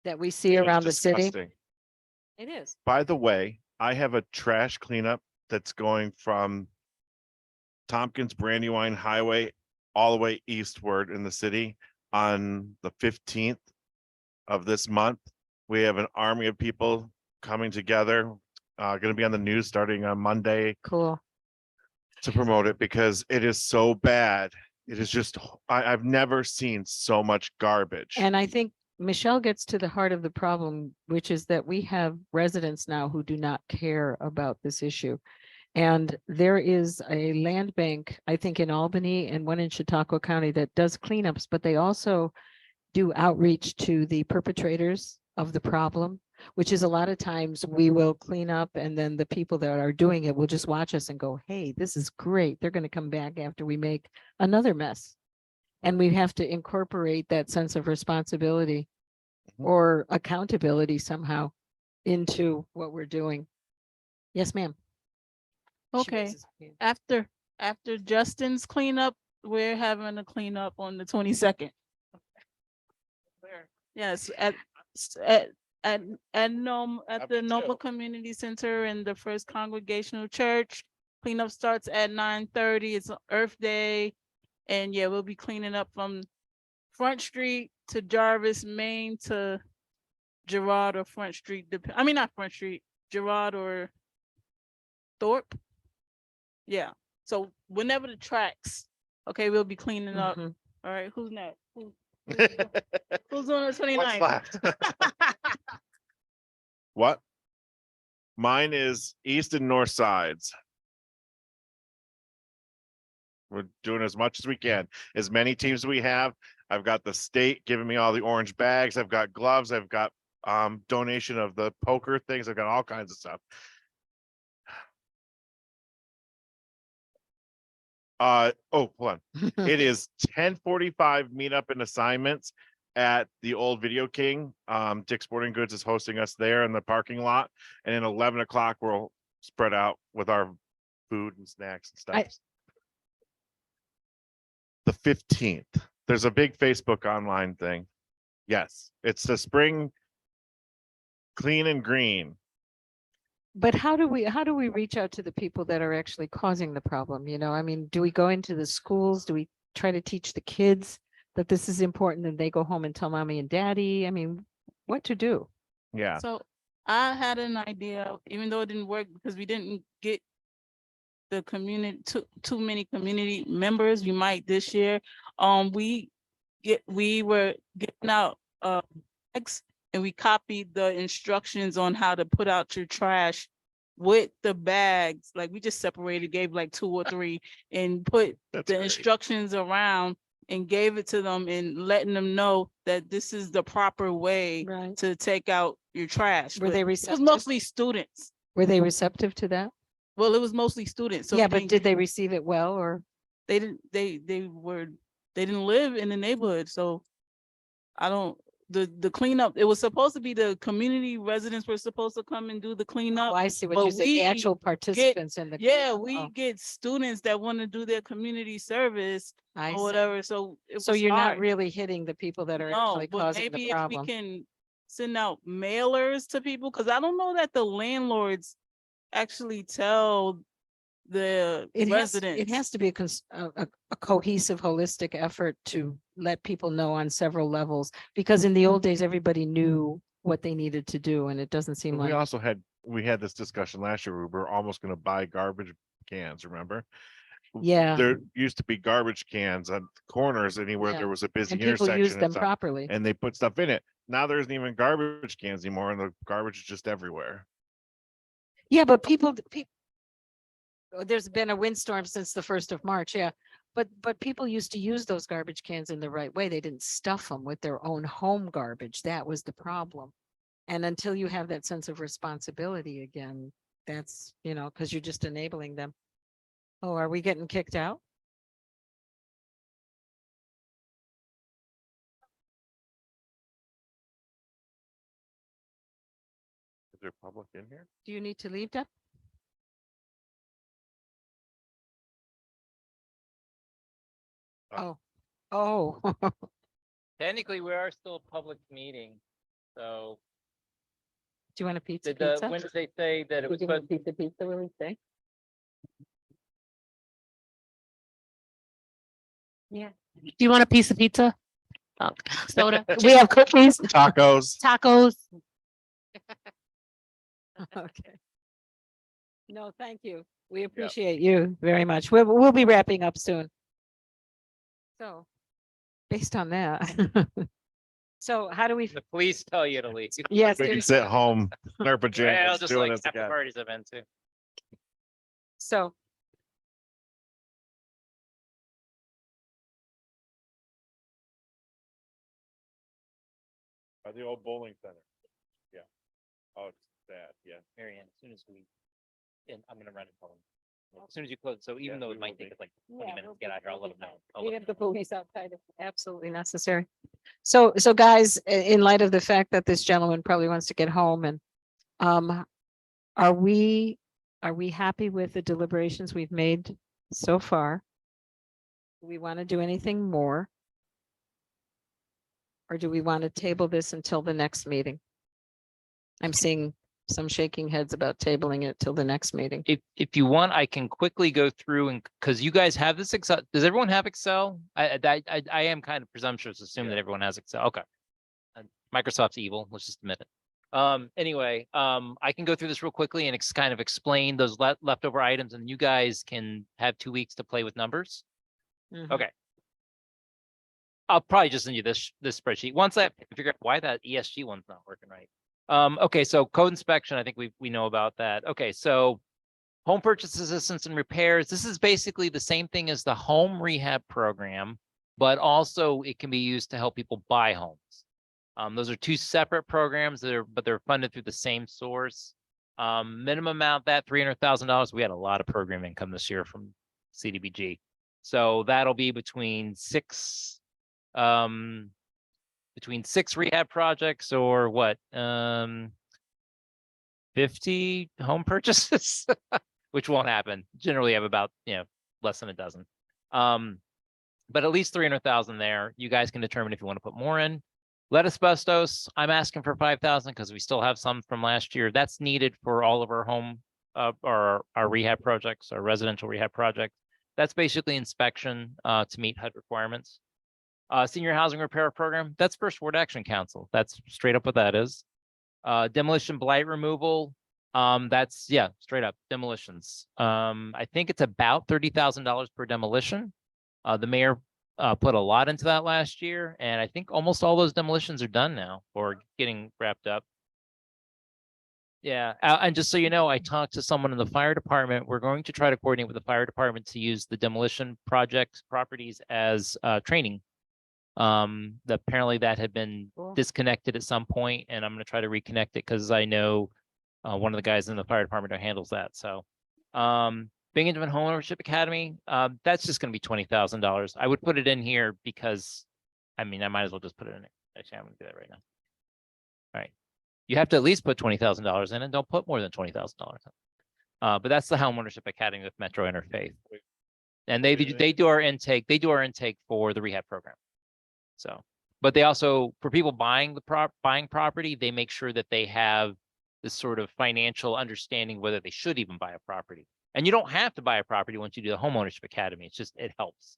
that we see It is around the city. disgusting. It is. By the way, I have a trash cleanup that's going from Tompkins Brandywine Highway all the way eastward in the city on the 15th of this month. We have an army of people coming together, going to be on the news starting on Monday Cool. to promote it because it is so bad. It is just, I've never seen so much garbage. And I think Michelle gets to the heart of the problem, which is that we have residents now who do not care about this issue. And there is a land bank, I think in Albany and one in Chautauqua County that does cleanups, but they also do outreach to the perpetrators of the problem, which is a lot of times we will clean up and then the people that are doing it will just watch us and go, hey, this is great. They're going to come back after we make another mess. And we have to incorporate that sense of responsibility or accountability somehow into what we're doing. Yes, ma'am. She Okay, raises her hand. after Justin's cleanup, we're having a cleanup on the 22nd. Yes, at the Noma Community Center in the First Congregational Church. Cleanup starts at 9:30. It's Earth Day. And yeah, we'll be cleaning up from Front Street to Jarvis, Main to Gerard or Front Street. I mean, not Front Street, Gerard or Thorpe. Yeah, so whenever the tracks, okay, we'll be cleaning up. Mhm. All right, who's next? Who's on the 29th? What's left? What? Mine is east and north sides. We're doing as much as we can, as many teams as we have. I've got the state giving me all the orange bags. I've got gloves. I've got donation of the poker things. I've got all kinds of stuff. Hold on. It is 10:45 meetup and assignments at the old Video King. Dick's Sporting Goods is hosting us there in the parking lot. And then 11 o'clock, we'll spread out with our food and snacks and stuff. The 15th, there's a big Facebook online thing. Yes, it's the spring clean and green. But how do we reach out to the people that are actually causing the problem? You know, I mean, do we go into the schools? Do we try to teach the kids that this is important and they go home and tell mommy and daddy? I mean, what to do? Yeah. So I had an idea, even though it didn't work because we didn't get the community, too many community members. We might this year. We were getting out bags and we copied the instructions on how to put out your trash with the bags. Like we just separated, gave like 2 or 3 and put That's the great. instructions around and gave it to them and letting them know that this is the proper way Right. to take out your trash. Were But they it was receptive? mostly students. Were they receptive to that? Well, it was mostly students. So Yeah, but did they receive it well or? they didn't, they didn't live in the neighborhood, so I don't, the cleanup, it was supposed to be the community residents were supposed to come and do the Oh, cleanup. I see what but you're saying. The we actual participants in the. Yeah, cleanup. we Oh, get students that want to do their community service I or see. whatever, so it So was you're not hard. really hitting the people that are No, actually but causing maybe the if we problem. can send out mailers to people, because I don't know that the landlords actually tell the It residents. has to be a cohesive, holistic effort to let people know on several levels. Because in the old days, everybody knew what they needed to do and it doesn't seem We like. also had, we had this discussion last year. We were almost gonna buy garbage cans, remember? Yeah. There used to be garbage cans on corners anywhere Yeah. there was a busy And people use intersection them and stuff, properly. and they put stuff in it. Now there isn't even garbage cans anymore and the garbage is just everywhere. Yeah, but people, there's been a windstorm since the 1st of March, yeah. But people used to use those garbage cans in the right way. They didn't stuff them with their own home garbage. That was the problem. And until you have that sense of responsibility again, that's, because you're just enabling them. Oh, are we getting kicked out? Is there public in here? Do you need to leave, Deb? Oh, oh, Technically, we are still a public meeting, so do you want a pizza? when did they say that it was? Pizza, will we say? Do you want a piece of pizza? Oh, soda? We have cookies. Tacos. Tacos? Okay. No, thank you. We appreciate you very much. We'll be wrapping up soon. So, based on that. So how do we, The police tell you to leave. yes, We can sit home in our Well, pajamas just doing like this after again. parties I've been to. so. By the old bowling center. Yeah. Oh, it's that, yeah. Marianne, as soon as we, and I'm gonna run it home. As soon as you close, so even though we it might will be. take us like 20 minutes to get out here, I'll let them know. I'll We let have them the police outside if absolutely necessary. So guys, in light of the fact that this gentleman probably wants to get home and, are we happy with the deliberations we've made so far? Do we want to do anything more? Or do we want to table this until the next meeting? I'm seeing some shaking heads about tabling it till the next meeting. if you want, I can quickly go through and, because you guys have this Excel, does everyone have Excel? I am kind of presumptuous, to assume that everyone has Excel. Okay. Microsoft's evil. Let's just admit it. Anyway, I can go through this real quickly and kind of explain those leftover items, and you guys can have 2 weeks to play with numbers. Mhm. Okay. I'll probably just send you this spreadsheet. Once I figure out why that ESG one's not working right. Okay, so code inspection, I think we know about that. Okay, so home purchase assistance and repairs. This is basically the same thing as the home rehab program, but also it can be used to help people buy homes. Those are two separate programs but they're funded through the same source. Minimum amount that $300,000. We had a lot of program income this year from CDBG. So that'll be between six rehab projects or what? 50 home purchases, which won't happen. Generally have about, less than a dozen. But at least 300,000 there. You guys can determine if you want to put more in. Lead asbestos, I'm asking for 5,000 because we still have some from last year. That's needed for all of our home, our rehab projects, our residential rehab projects. That's basically inspection to meet HUD requirements. Senior housing repair program, that's First Ward Action Council. That's straight up what that is. Demolition blight removal, that's, straight up demolitions. I think it's about $30,000 per demolition. The mayor put a lot into that last year, and I think almost all those demolitions are done now or getting wrapped up. Yeah, and just so you know, I talked to someone in the fire department. We're going to try to coordinate with the fire department to use the demolition project properties as training. Apparently that had been Cool. disconnected at some point, and I'm gonna try to reconnect it because I know one of the guys in the fire department who handles that. So, Binghamton Homeownership Academy, that's just gonna be $20,000. I would put it in here because, I mean, I might as well just put it in it. Actually, I'm gonna do that right now. All right. You have to at least put $20,000 in and don't put more than $20,000. But that's the Homeownership Academy with Metro Interfaith. And they do our intake. They do our intake for the rehab program. So, but they also, for people buying buying property, they make sure that they have this sort of financial understanding whether they should even buy a property. And you don't have to buy a property once you do the Homeownership Academy. It's just, it helps.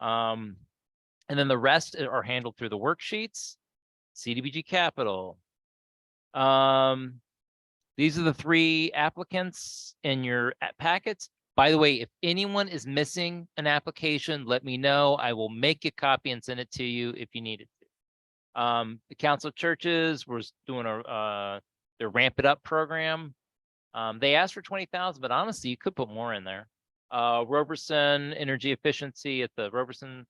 And then the rest are handled through the worksheets, CDBG Capital. These are the 3 applicants in your packets. By the way, if anyone is missing an application, let me know. I will make a copy and send it to you if you need it. The Council of Churches was doing their Ramp It Up program. They asked for 20,000, but honestly, you could put more in there. Roberson Energy Efficiency at the Roberson,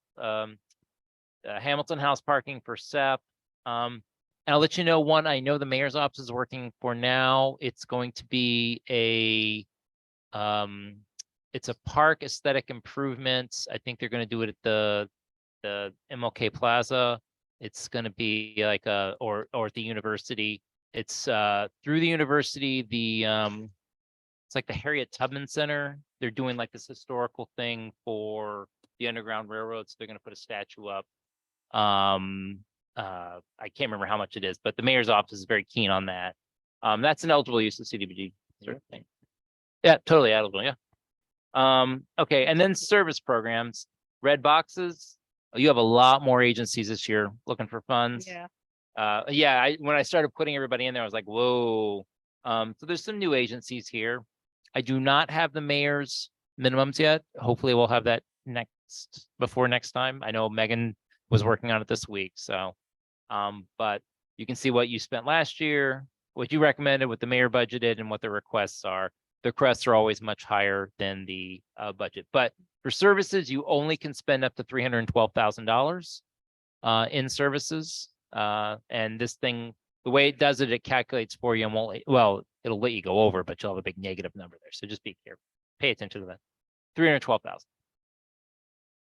Hamilton House Parking for SEP. And I'll let you know one I know the mayor's office is working for now. It's going to be it's a park aesthetic improvements. I think they're going to do it at the MLK Plaza. It's going to be like or at the university. It's through the university, it's like the Harriet Tubman Center. They're doing like this historical thing for the Underground Railroad. So they're going to put a statue up. I can't remember how much it is, but the mayor's office is very keen on that. That's an eligible use of CDBG sort of thing. Yeah, totally eligible. Yeah. Okay, and then service programs, red boxes. You have a lot more agencies this year looking for funds. Yeah. Yeah. When I started putting everybody in there, I was like, whoa. So there's some new agencies here. I do not have the mayor's minimums yet. Hopefully, we'll have that before next time. I know Megan was working on it this week. So, but you can see what you spent last year, what you recommended, what the mayor budgeted, and what the requests are. The requests are always much higher than the budget. But for services, you only can spend up to $312,000 in services. And this thing, the way it does it, it calculates for you and it'll let you go over, but you'll have a big negative number there. So just be careful. Pay attention to that. 312,000.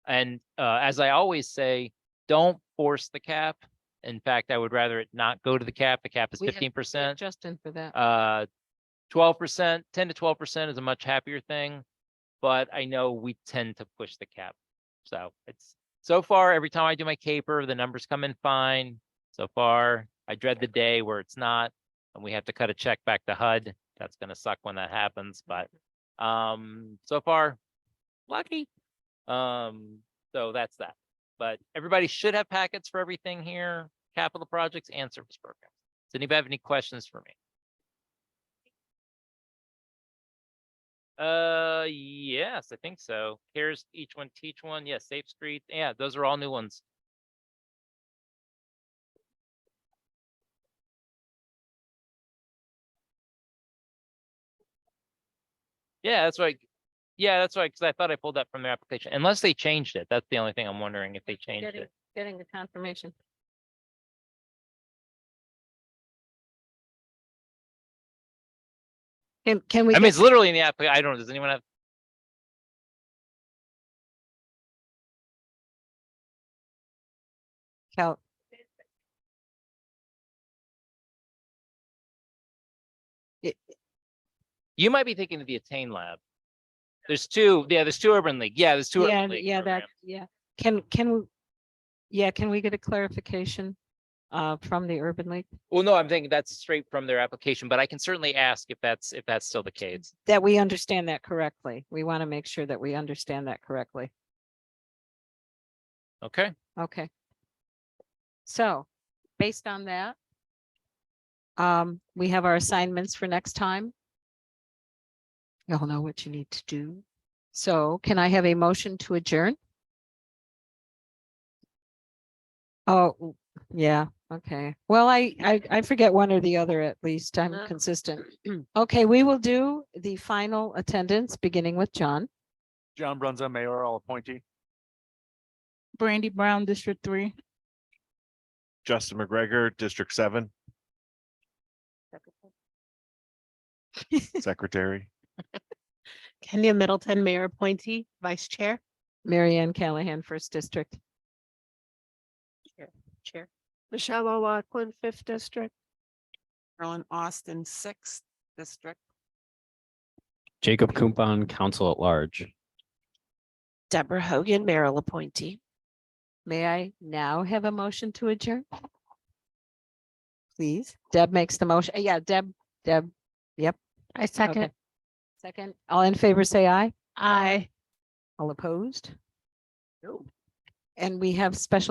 And as I always say, don't force the cap. In fact, I would rather it not go to the cap. The cap is We have 15%. Justin for that. 12%, 10 to 12% is a much happier thing, but I know we tend to push the cap. So it's so far, every time I do my caper, the numbers come in fine. So far, I dread the day where it's not, and we have to cut a check back to HUD. That's gonna suck when that happens, but so far, lucky. So that's that. But everybody should have packets for everything here, capital projects and service programs. Does anybody have any questions for me? Yes, I think so. Here's each one, teach one. Yes, Safe Street. Yeah, those are all new ones. Yeah, that's right. Yeah, that's right. Because I thought I pulled that from their application, unless they changed it. That's the only thing I'm wondering if they changed it. Getting the confirmation. Can we? I mean, get- it's literally in the app. I don't know. Does anyone have? Cal, You might be thinking of the Attain Lab. There's two. Yeah, there's two Urban League. Yeah, there's two. yeah, Urban League yeah, programs. yeah. Can we get a clarification from the Urban League? Well, no, I'm thinking that's straight from their application, but I can certainly ask if that's still the case. That we understand that correctly. We want to make sure that we understand that correctly. Okay. Okay. So, based on that, we have our assignments for next time. Y'all know what you need to do. So can I have a motion to adjourn? Oh, yeah, Okay, well, I forget one or the other at least. I'm Uh. consistent. Okay, we will do the final attendance, beginning with John. John Brunza, mayoral appointee. Brandy Brown, District 3. Justin McGregor, District 7, Secretary. Kenya Middleton, mayor appointee, vice chair. Mary Ann Callahan, First District. Chair. Michelle O'Loughlin, Fifth District. Carolyn Austin, Sixth District. Jacob Kumpan, Council at Large. Deborah Hogan, mayoral appointee. May I now have a motion to adjourn? Please. Deb makes the motion. Yeah, Deb. Yep. I Okay. Second, all in favor, say aye. Aye. All opposed? No. And we have special